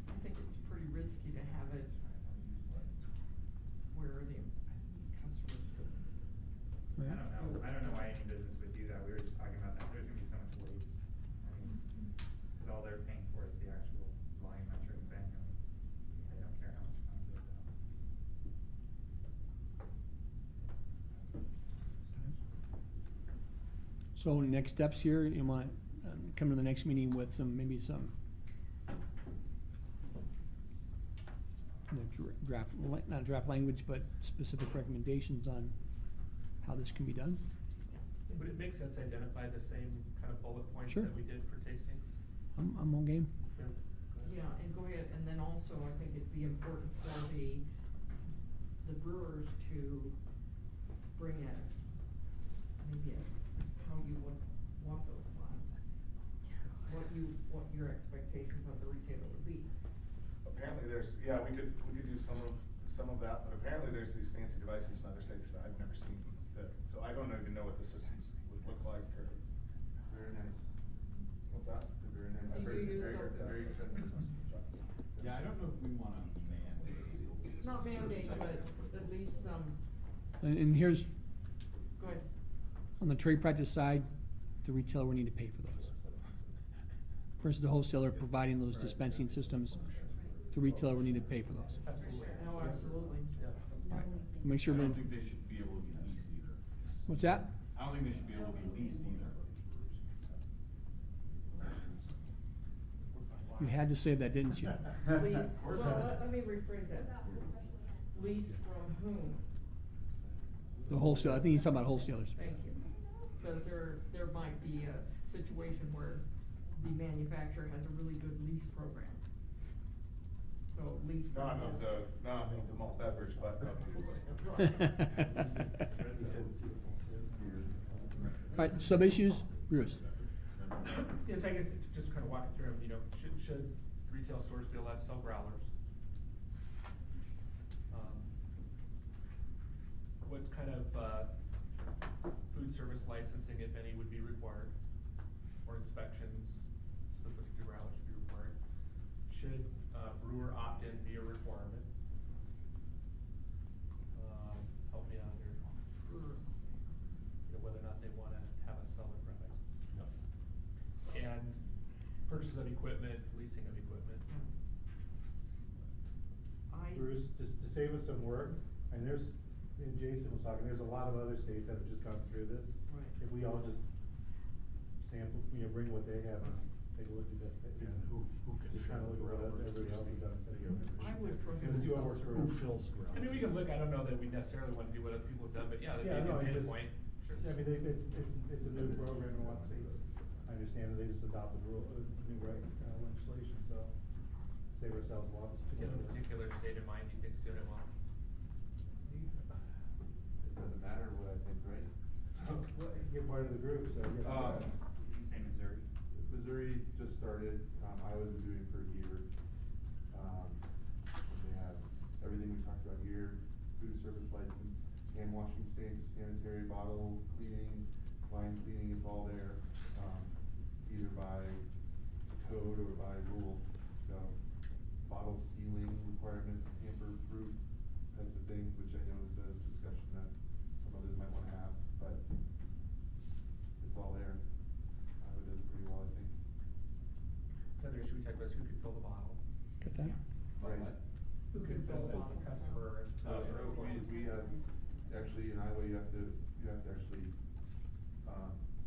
I think it's pretty risky to have it where the customers could. Right. I don't know why any business would do that. We were just talking about that. There's gonna be so much waste. I mean, cause all they're paying for is the actual volumetric thing, and they don't care how much fun goes out. So next steps here, you want come to the next meeting with maybe some not draft language, but specific recommendations on how this can be done. Would it make sense to identify the same kind of bullet points Sure. that we did for tastings? I'm on game. Yeah, and go ahead, and then also I think it'd be important for the brewers to bring how you would want those lines. What your expectations of the retailer would be. apparently there's, yeah, we could do some of that, but apparently there's these fancy devices in other states that I've never seen that, so I don't even know what the systems would look like or. Very nice. What's that? They're very nice. Do you use Very, those? very expensive. Yeah, I don't know if we wanna mandate. Not mandate, but at least some, And here's, go ahead. on the trade practice side, the retailer will need to pay for those. Versus the wholesaler providing those dispensing systems, the retailer will need to pay for those. Absolutely. Oh, absolutely. No Right. leasing. Make sure I we, don't think they should be able to be leased either. what's that? I don't think they should be able to be leased either. You had to say that, didn't you? Lease, well, let me rephrase that. Lease from whom? The wholesaler, I think he's talking about wholesalers. Thank you. Because there might be a situation where the manufacturer has a really good lease program. So lease. from Not whom? of the malt beverage, but Alright, sub-issues, Bruce. Yes, I guess just kind of walking through them, you know, should retail stores be allowed to sell growlers? What kind of, food service licensing, if any, would be required? Or inspections specific to growlers be required? Should, brewer opt-in be a requirement? Help me out here. You know, whether or not they wanna have us sell their product. And purchase of equipment, leasing of equipment. Bruce, just to save us some work, and Jason was talking, there's a lot of other states that have just gone through this. Right. If we all just sample, bring what they have and take a look at this. And who can Just kind of fill look at what growlers everybody else has done. versus the- I would prohibit And see what works for Who us. fills growlers? I mean, we can look, I don't know that we necessarily wanna do what other people have done, but yeah, that'd Yeah, be no, a I data just- point, sure. Yeah, I mean, it's a new program in a lot of states. I understand that they just adopted new legislation, so save ourselves a lot. Do you have a particular state in mind you think's doing it well? It doesn't matter what I think, right? Well, you're part of the group, so yes. Say Missouri. Missouri just started, Iowa's been doing it for a year. They have everything we talked about here, food service license, hand washing sinks, sanitary bottle cleaning, line cleaning, it's all there. Either by code or by rule, so bottle sealing requirements, tamper-proof types of things, which I know is a discussion that some others might wanna have, but it's all there. It does pretty well, I think. Another issue we talked about is who could fill the bottle. Got that? What? Who could fill the bottle, customer and. We have, actually, in Iowa, you have to actually,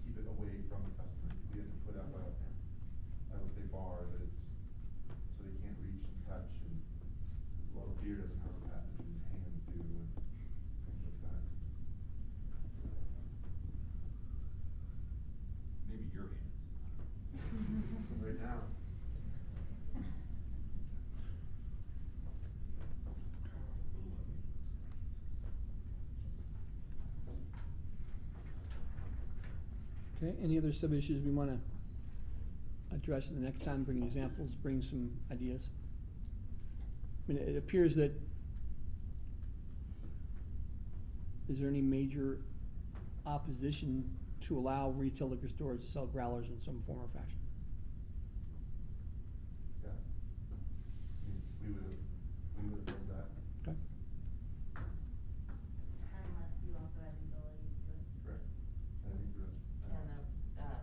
keep it away from the customer. We have to put up I will say bar, that it's, so they can't reach and touch and, well, beer doesn't have a patent, and hands do, and things like that. Maybe your hands. Right now. Okay, any other sub-issues we wanna address the next time, bring examples, bring some ideas? I mean, it appears that, is there any major opposition to allow retail liquor stores to sell growlers in some form or fashion? Yeah. We would oppose that. Okay. Unless you also have the ability to do it. Correct. I think the rest. And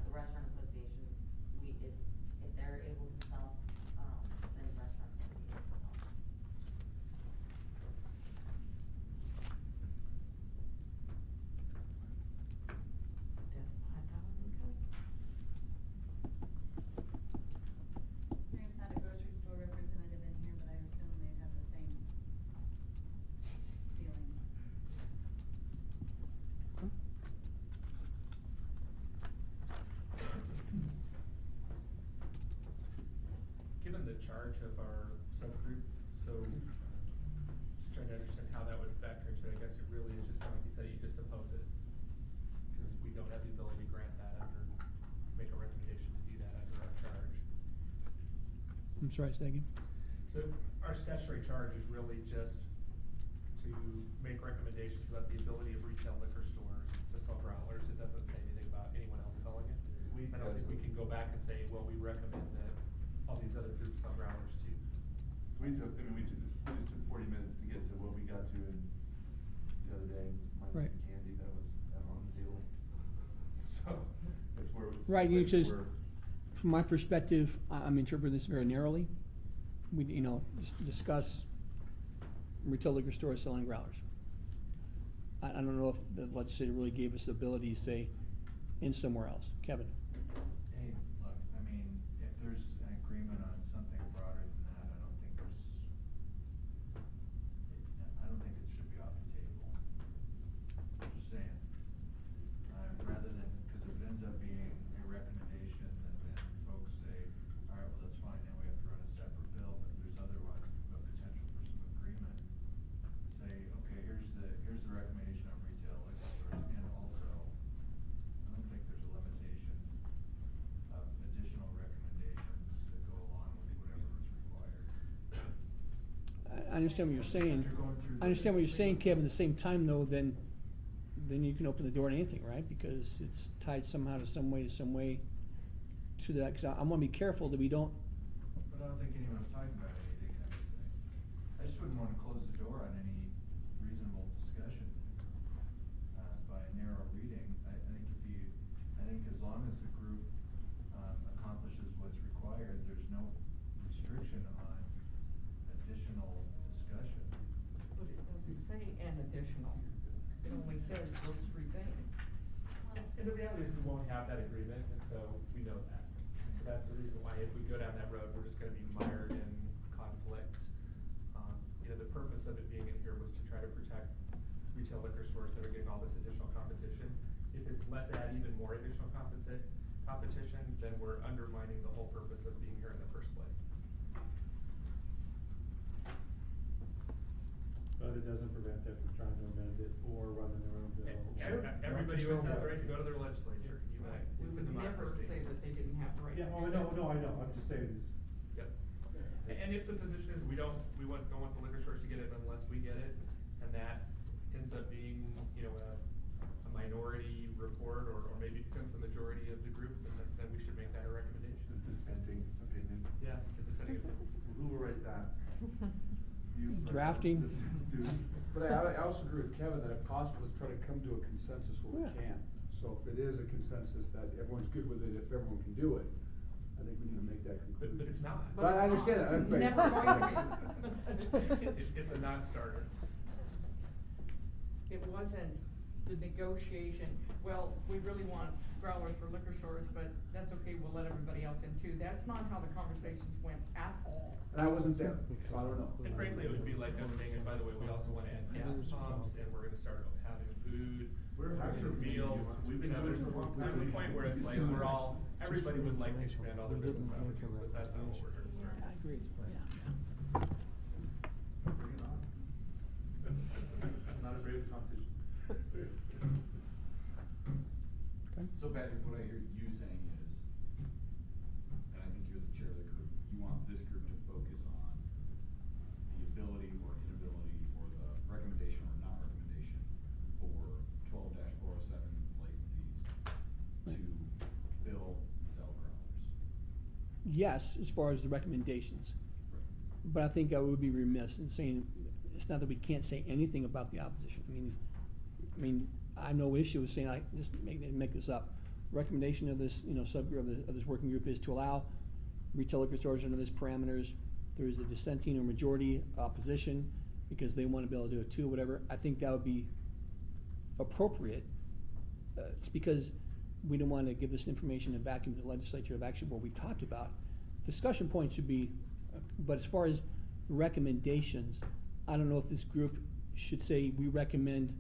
the restaurant association, if they're able to sell, then restaurants will be able to sell. There's not a grocery store representative in here, but I assume they'd have the same feeling. Given the charge of our subgroup, so just trying to understand how that would factor into it, I guess it really is just kind of like you said, you just oppose it. Cause we don't have the ability to grant that under, make a recommendation to do that under our charge. I'm sorry, say again? So our statutory charge is really just to make recommendations about the ability of retail liquor stores to sell growlers. It doesn't say anything about anyone else selling it. I don't think we can go back and say, well, we recommend that all these other groups sell growlers too. We just took 40 minutes to get to what we got to in the other day, minus Right. the candy that was on the table. So, that's where it's. Right, like because we're- from my perspective, I'm interpreting this very narrowly. We, just discuss retail liquor stores selling growlers. I don't know if the legislature really gave us the ability to say in somewhere else. Kevin? Hey, look, I mean, if there's an agreement on something broader than that, I don't think it should be off the table. Just saying. Rather than, cause if it ends up being a recommendation, then folks say, alright, well, that's fine, now we have to run a separate bill, but there's otherwise a potential for some agreement. Say, okay, here's the recommendation on retail liquor stores, and also, I don't think there's a limitation of additional recommendations that go along with whatever is required. I understand what you're saying. You're going through I understand what you're saying, the- Kevin. At the same time, though, then you can open the door to anything, right? Because it's tied somehow to some way to that. Because I want to be careful that we don't. But I don't think anyone's talking about anything and everything. I just wouldn't wanna close the door on any reasonable discussion, by a narrow reading. I think as long as the group, accomplishes what's required, there's no restriction on additional discussion. But it doesn't say an additional. It only says those three things. And the reality is we won't have that agreement, and so we know that. So that's the reason why if we go down that road, we're just gonna be mired in conflict. The purpose of it being in here was to try to protect retail liquor stores that are getting all this additional competition. If it's let's add even more additional competition, then we're undermining the whole purpose of being here in the first place. But it doesn't prevent them from trying to amend it or running their own bill. Everybody always has the right to go to their legislature. You might, We it's a would never democracy. say that they didn't have the right to Yeah, do oh, that. I know, I'm just saying this. Yep. And if the position is we don't want the liquor stores to get it unless we get it, and that ends up being, a minority report, or maybe becomes the majority of the group, then we should make that a recommendation. The dissenting opinion. Yeah, the dissenting opinion. Who will write that? You. Drafting. But I also agree with Kevin that if possible, let's try to come to a consensus where we Yeah. can. So if it is a consensus that everyone's good with it, if everyone can do it, I think we need to make that conclusion. But it's not. But I understand that. It's never going to be. It's a non-starter. It wasn't the negotiation, well, we really want growlers for liquor stores, but that's okay, we'll let everybody else in too. That's not how the conversations went at all. And I wasn't there, so I don't know. And frankly, it would be like us saying, and by the way, we also wanna add gas pumps, and we're gonna start having food, extra meals. There's a point where it's like, everybody would like to expand all their business opportunities, but that's not what we're here to serve. I agree. Bring it on. Not afraid of competition. Okay. So Patrick, what I hear you saying is, and I think you're the chair of the group, you want this group to focus on the ability or inability, or the recommendation or non-recommendation for 12-407 licensees to fill and sell growlers. Yes, as far as the recommendations. But I think I would be remiss in saying, it's not that we can't say anything about the opposition. I mean, I have no issue with saying, I just make this up. Recommendation of this, subgroup of this working group is to allow retail liquor stores under these parameters. There is a dissenting or majority opposition because they want to be able to do it too, whatever. I think that would be appropriate. It's because we don't want to give this information in vacuum to the legislature of actually what we talked about. Discussion points should be, but as far as recommendations, I don't know if this group should say we recommend,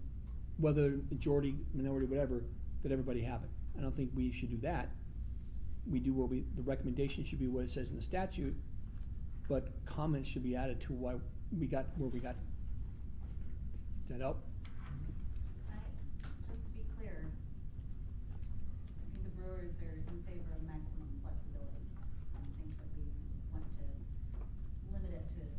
whether majority, minority, whatever, that everybody have it. I don't think we should do that. We do the recommendation should be what it says in the statute, but comments should be added to why we got where we got. Does that help? Just to be clear, I think the brewers are in favor of maximum flexibility. I think that we want to limit it to a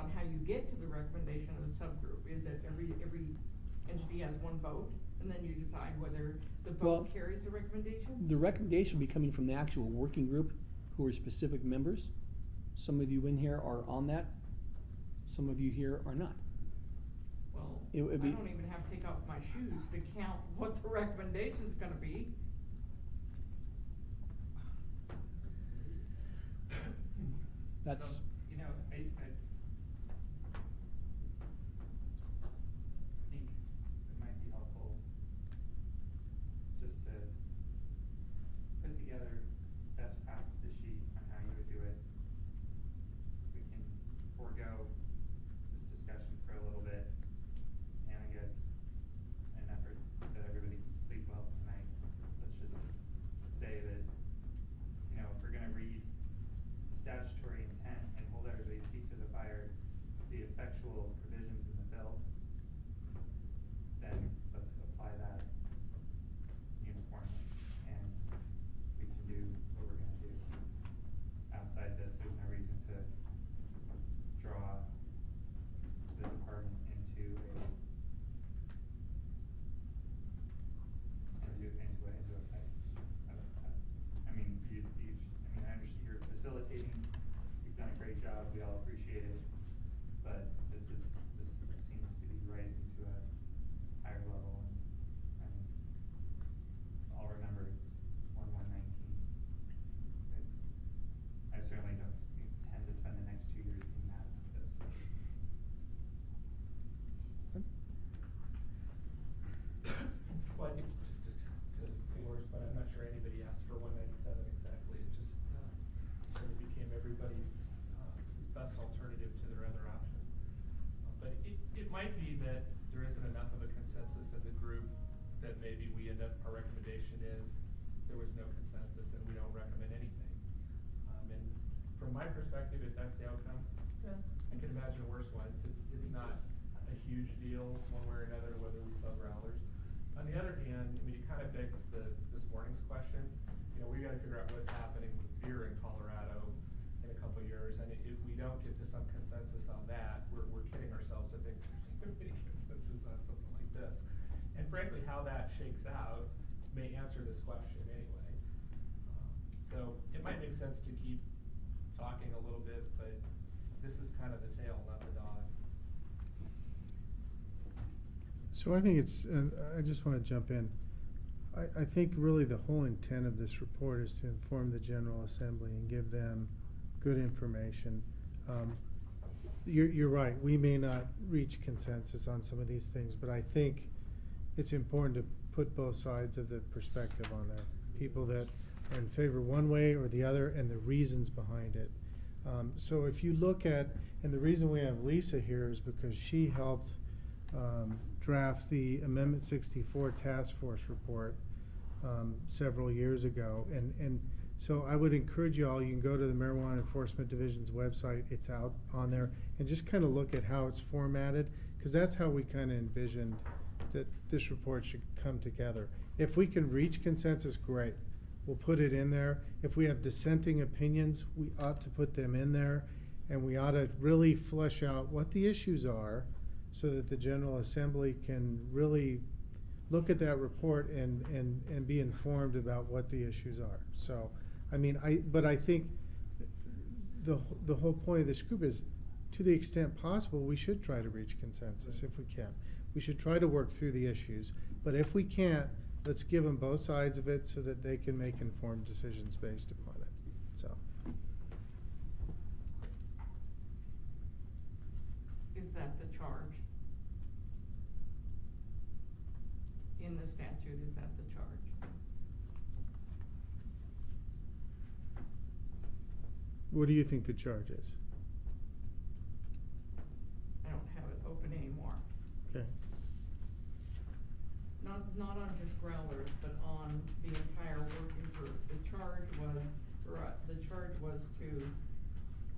on how you get to the recommendation of the subgroup. Is it every entity has one vote, and then you decide whether the Well, vote carries the recommendation? The recommendation will be coming from the actual working group, who are specific members. Some of you in here are on that, some of you here are not. Well, It would I be- don't even have to take off my shoes to count what the recommendation's gonna be. That's, So, you know, I think it might be helpful just to put together best practices sheet on how you would do it. We can forego this discussion for a little bit, and I guess in an effort that everybody can sleep well tonight, let's just say that, you know, if we're gonna read statutory intent and hold everybody's feet to the fire, the effectual provisions in the bill, then let's apply that uniformly, and we can do what we're gonna do. Outside this, there's no reason to draw the department into a fight. I mean, I understand you're facilitating, you've done a great job, we all appreciate it, but this seems to be rising to a higher level, and I'll remember it's 1/1/19. I certainly don't intend to spend the next 2 years being mad about this. Well, I think just to yours, but I'm not sure anybody asked for 197 exactly. It just sort of became everybody's best alternative to their other options. But it might be that there isn't enough of a consensus in the group that maybe we end up, our recommendation is there was no consensus and we don't recommend anything. And from my perspective, if that's the outcome, yeah, I can imagine worse ones. It's not a huge deal one way or another whether we sell growlers. On the other hand, I mean, it kind of begs this morning's question. You know, we gotta figure out what's happening with beer in Colorado in a couple of years, and if we don't get to some consensus on that, we're kidding ourselves to think there's gonna be consensus on something like this. And frankly, how that shakes out may answer this question anyway. So it might make sense to keep talking a little bit, but this is kind of the tail, not the dog. So I think it's, I just want to jump in. I think really the whole intent of this report is to inform the General Assembly and give them good information. You're right, we may not reach consensus on some of these things, but I think it's important to put both sides of the perspective on there. People that are in favor one way or the other and the reasons behind it. So if you look at, and the reason we have Lisa here is because she helped draft the Amendment 64 Task Force report several years ago. And so I would encourage you all, you can go to the Marijuana Enforcement Division's website, it's out on there, and just kind of look at how it's formatted, because that's how we kind of envisioned that this report should come together. If we can reach consensus, great. We'll put it in there. If we have dissenting opinions, we ought to put them in there, and we ought to really flesh out what the issues are so that the General Assembly can really look at that report and be informed about what the issues are. So, I mean, but I think the whole point of this group is, to the extent possible, we should try to reach consensus if we can. We should try to work through the issues, but if we can't, let's give them both sides of it so that they can make informed decisions based upon it, so. Is that the charge? In the statute, is that the charge? What do you think the charge is? I don't have it open anymore. Okay. Not on just growlers, but on the entire working group. The charge was to,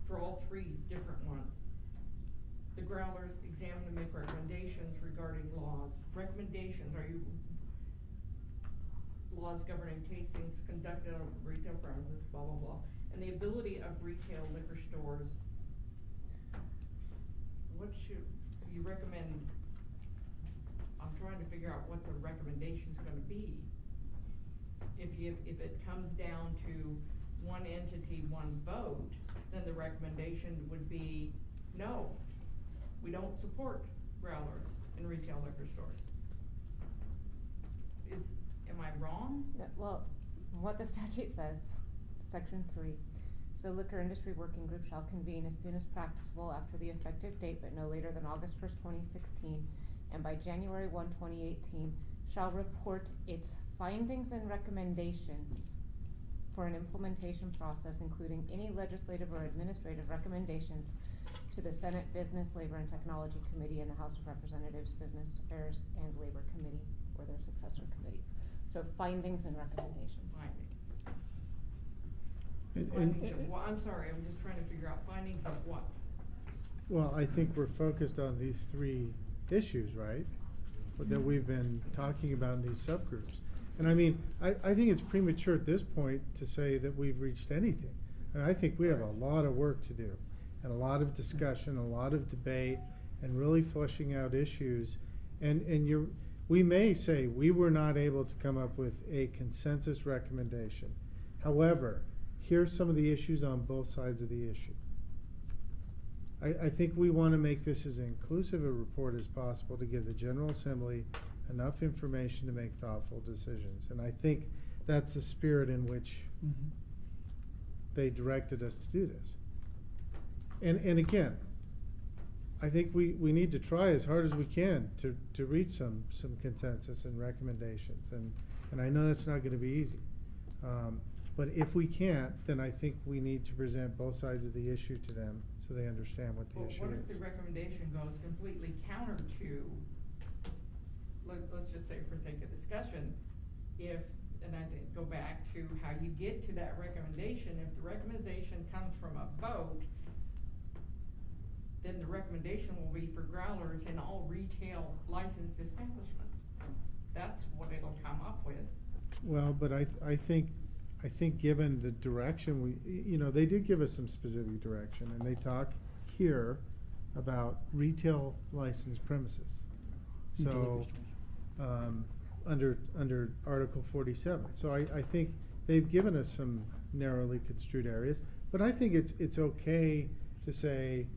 for all three different ones. The growlers examine and make recommendations regarding laws. Recommendations, laws governing tastings conducted on retail premises, blah, blah, blah. And the ability of retail liquor stores what should, you recommend, I'm trying to figure out what the recommendation's gonna be. If it comes down to one entity, one vote, then the recommendation would be, no, we don't support growlers in retail liquor stores. Am I wrong? Yeah, well, what the statute says, section 3. So liquor industry working group shall convene as soon as practicable after the effective date, but no later than August 1st, 2016, and by January 1, 2018, shall report its findings and recommendations for an implementation process, including any legislative or administrative recommendations to the Senate Business, Labor and Technology Committee and the House of Representatives Business Affairs and Labor Committee, or their successor committees. So findings and recommendations. Findings of what? I'm sorry, I'm just trying to figure out findings of what? Well, I think we're focused on these 3 issues, right? That we've been talking about in these subgroups. And I mean, I think it's premature at this point to say that we've reached anything. And I think we have a lot of work to do, and a lot of discussion, a lot of debate, and really fleshing out issues. And we may say we were not able to come up with a consensus recommendation. However, here's some of the issues on both sides of the issue. I think we want to make this as inclusive a report as possible to give the General Assembly enough information to make thoughtful decisions. And I think that's the spirit in which they directed us to do this. And again, I think we need to try as hard as we can to reach some consensus and recommendations. And I know that's not going to be easy. But if we can't, then I think we need to present both sides of the issue to them so they understand what the issue What is. if the recommendation goes completely counter to, let's just say for sake of discussion, and I think go back to how you get to that recommendation, if the recommendation comes from a vote, then the recommendation will be for growlers in all retail licensed establishments. That's what it'll come up with. Well, but I think given the direction they did give us some specific direction, and they talk here about retail licensed premises. So, under Article 47. So I think they've given us some narrowly construed areas, but I think it's okay to say,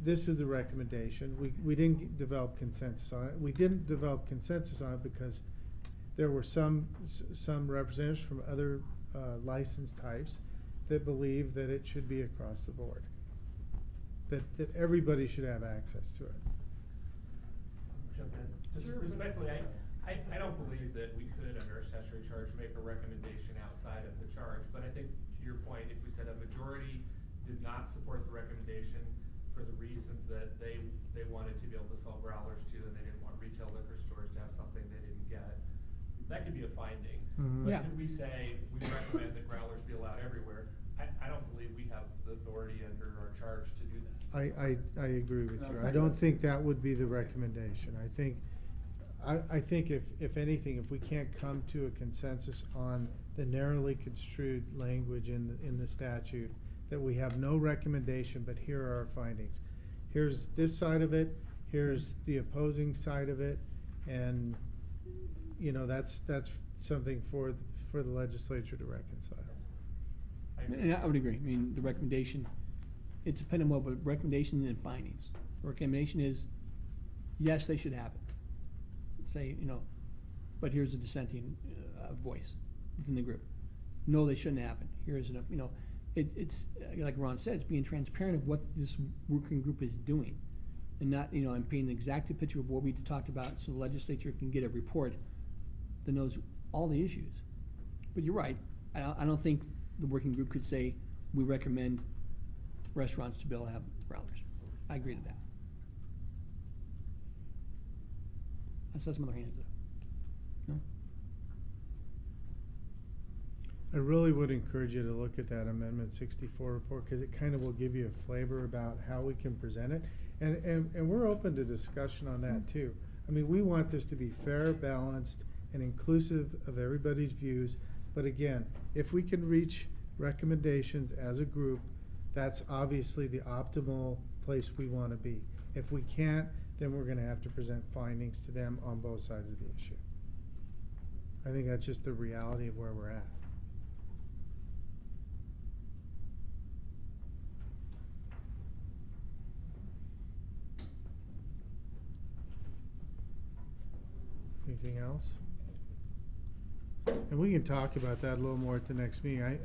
this is the recommendation. We didn't develop consensus on it. We didn't develop consensus on it because there were some representatives from other license types that believe that it should be across the board, that everybody should have access to it. Jump in. Just respectfully, I don't believe that we could, under our statutory charge, make a recommendation outside of the charge. But I think, to your point, if we said a majority did not support the recommendation for the reasons that they wanted to be able to sell growlers to, and they didn't want retail liquor stores to have something they didn't get, that could be a finding. But could we say, we recommend that growlers be allowed everywhere? I don't believe we have the authority under our charge to do that. I agree with you. I don't think that would be the recommendation. I think if anything, if we can't come to a consensus on the narrowly construed language in the statute, that we have no recommendation, but here are our findings. Here's this side of it, here's the opposing side of it, and that's something for the legislature to reconcile. And I would agree. I mean, the recommendation, it's dependent on what recommendation and findings. The recommendation is, yes, they should have it. Say, but here's a dissenting voice within the group. No, they shouldn't have it. Here's it's like Ron said, it's being transparent of what this working group is doing, and not and painting the exact picture of what we talked about, so the legislature can get a report that knows all the issues. But you're right. I don't think the working group could say we recommend restaurants to be able to have growlers. I agree to that. I saw some other hands up. No? I really would encourage you to look at that Amendment 64 report, because it kind of will give you a flavor about how we can present it. And we're open to discussion on that too. I mean, we want this to be fair, balanced, and inclusive of everybody's views. But again, if we can reach recommendations as a group that's obviously the optimal place we wanna be. If we can't, then we're gonna have to present findings to them on both sides of the issue. I think that's just the reality of where we're at. Anything else? And we can talk about that a little more at the next meeting. I,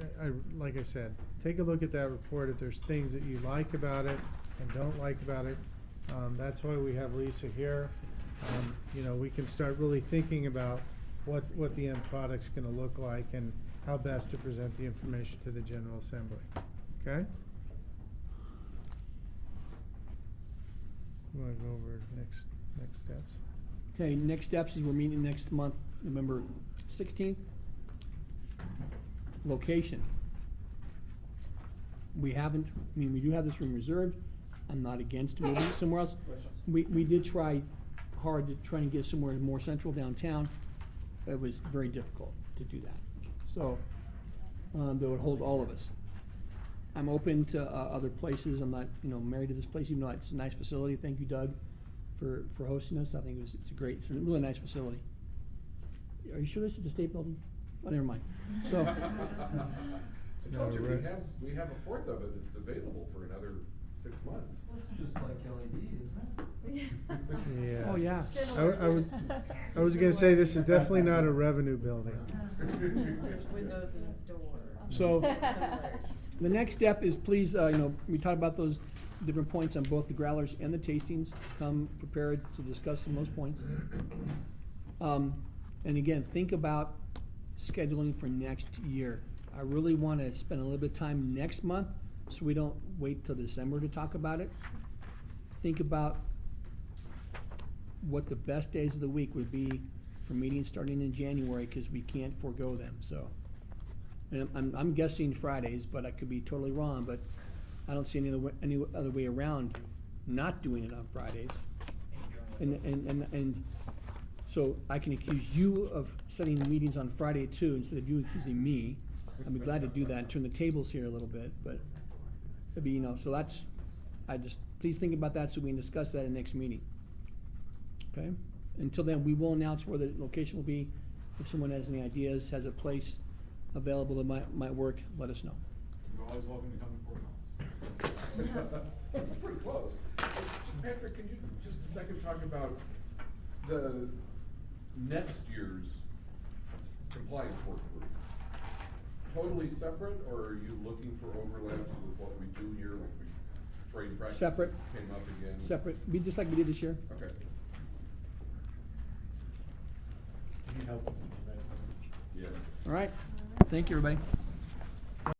like I said, take a look at that report. If there's things that you like about it and don't like about it, that's why we have Lisa here. You know, we can start really thinking about what the end product's gonna look like and how best to present the information to the General Assembly. Okay? You wanna go over next steps? Okay, next steps is we're meeting next month, November 16th. Location. We do have this room reserved. I'm not against moving it somewhere else. We did try hard to try and get somewhere more central downtown. It was very difficult to do that. So, that would hold all of us. I'm open to other places. I'm not, married to this place, even though it's a nice facility. Thank you, Doug, for hosting us. I think it's a really nice facility. Are you sure this is a state building? Oh, never mind. So. I told you, we have a fourth of it, it's available for another 6 months. This is just like LED, isn't it? Yeah. Oh, yeah. I was gonna say, this is definitely not a revenue building. There's windows and a door. So, the next step is please, we talked about those different points on both the growlers and the tastings. Come prepared to discuss some of those points. And again, think about scheduling for next year. I really wanna spend a little bit of time next month, so we don't wait till December to talk about it. Think about what the best days of the week would be for meetings starting in January, cause we can't forego them, so. And I'm guessing Fridays, but I could be totally wrong, but I don't see any other way around not doing it on Fridays. And so I can accuse you of setting meetings on Friday too, instead of you accusing me. I'd be glad to do that and turn the tables here a little bit, but it'd be, so that's, please think about that so we can discuss that in the next meeting. Okay? Until then, we will announce where the location will be. If someone has any ideas, has a place available that might work, let us know. You're always welcome to come before council. That's pretty close. Patrick, could you just a second talk about the next year's compliance work group? Totally separate, or are you looking for overlaps with what we do here, like we trade practices Separate. came up again? Separate, be just like we did this year. Okay. Need help with this, right? Yeah. All right, thank you, everybody.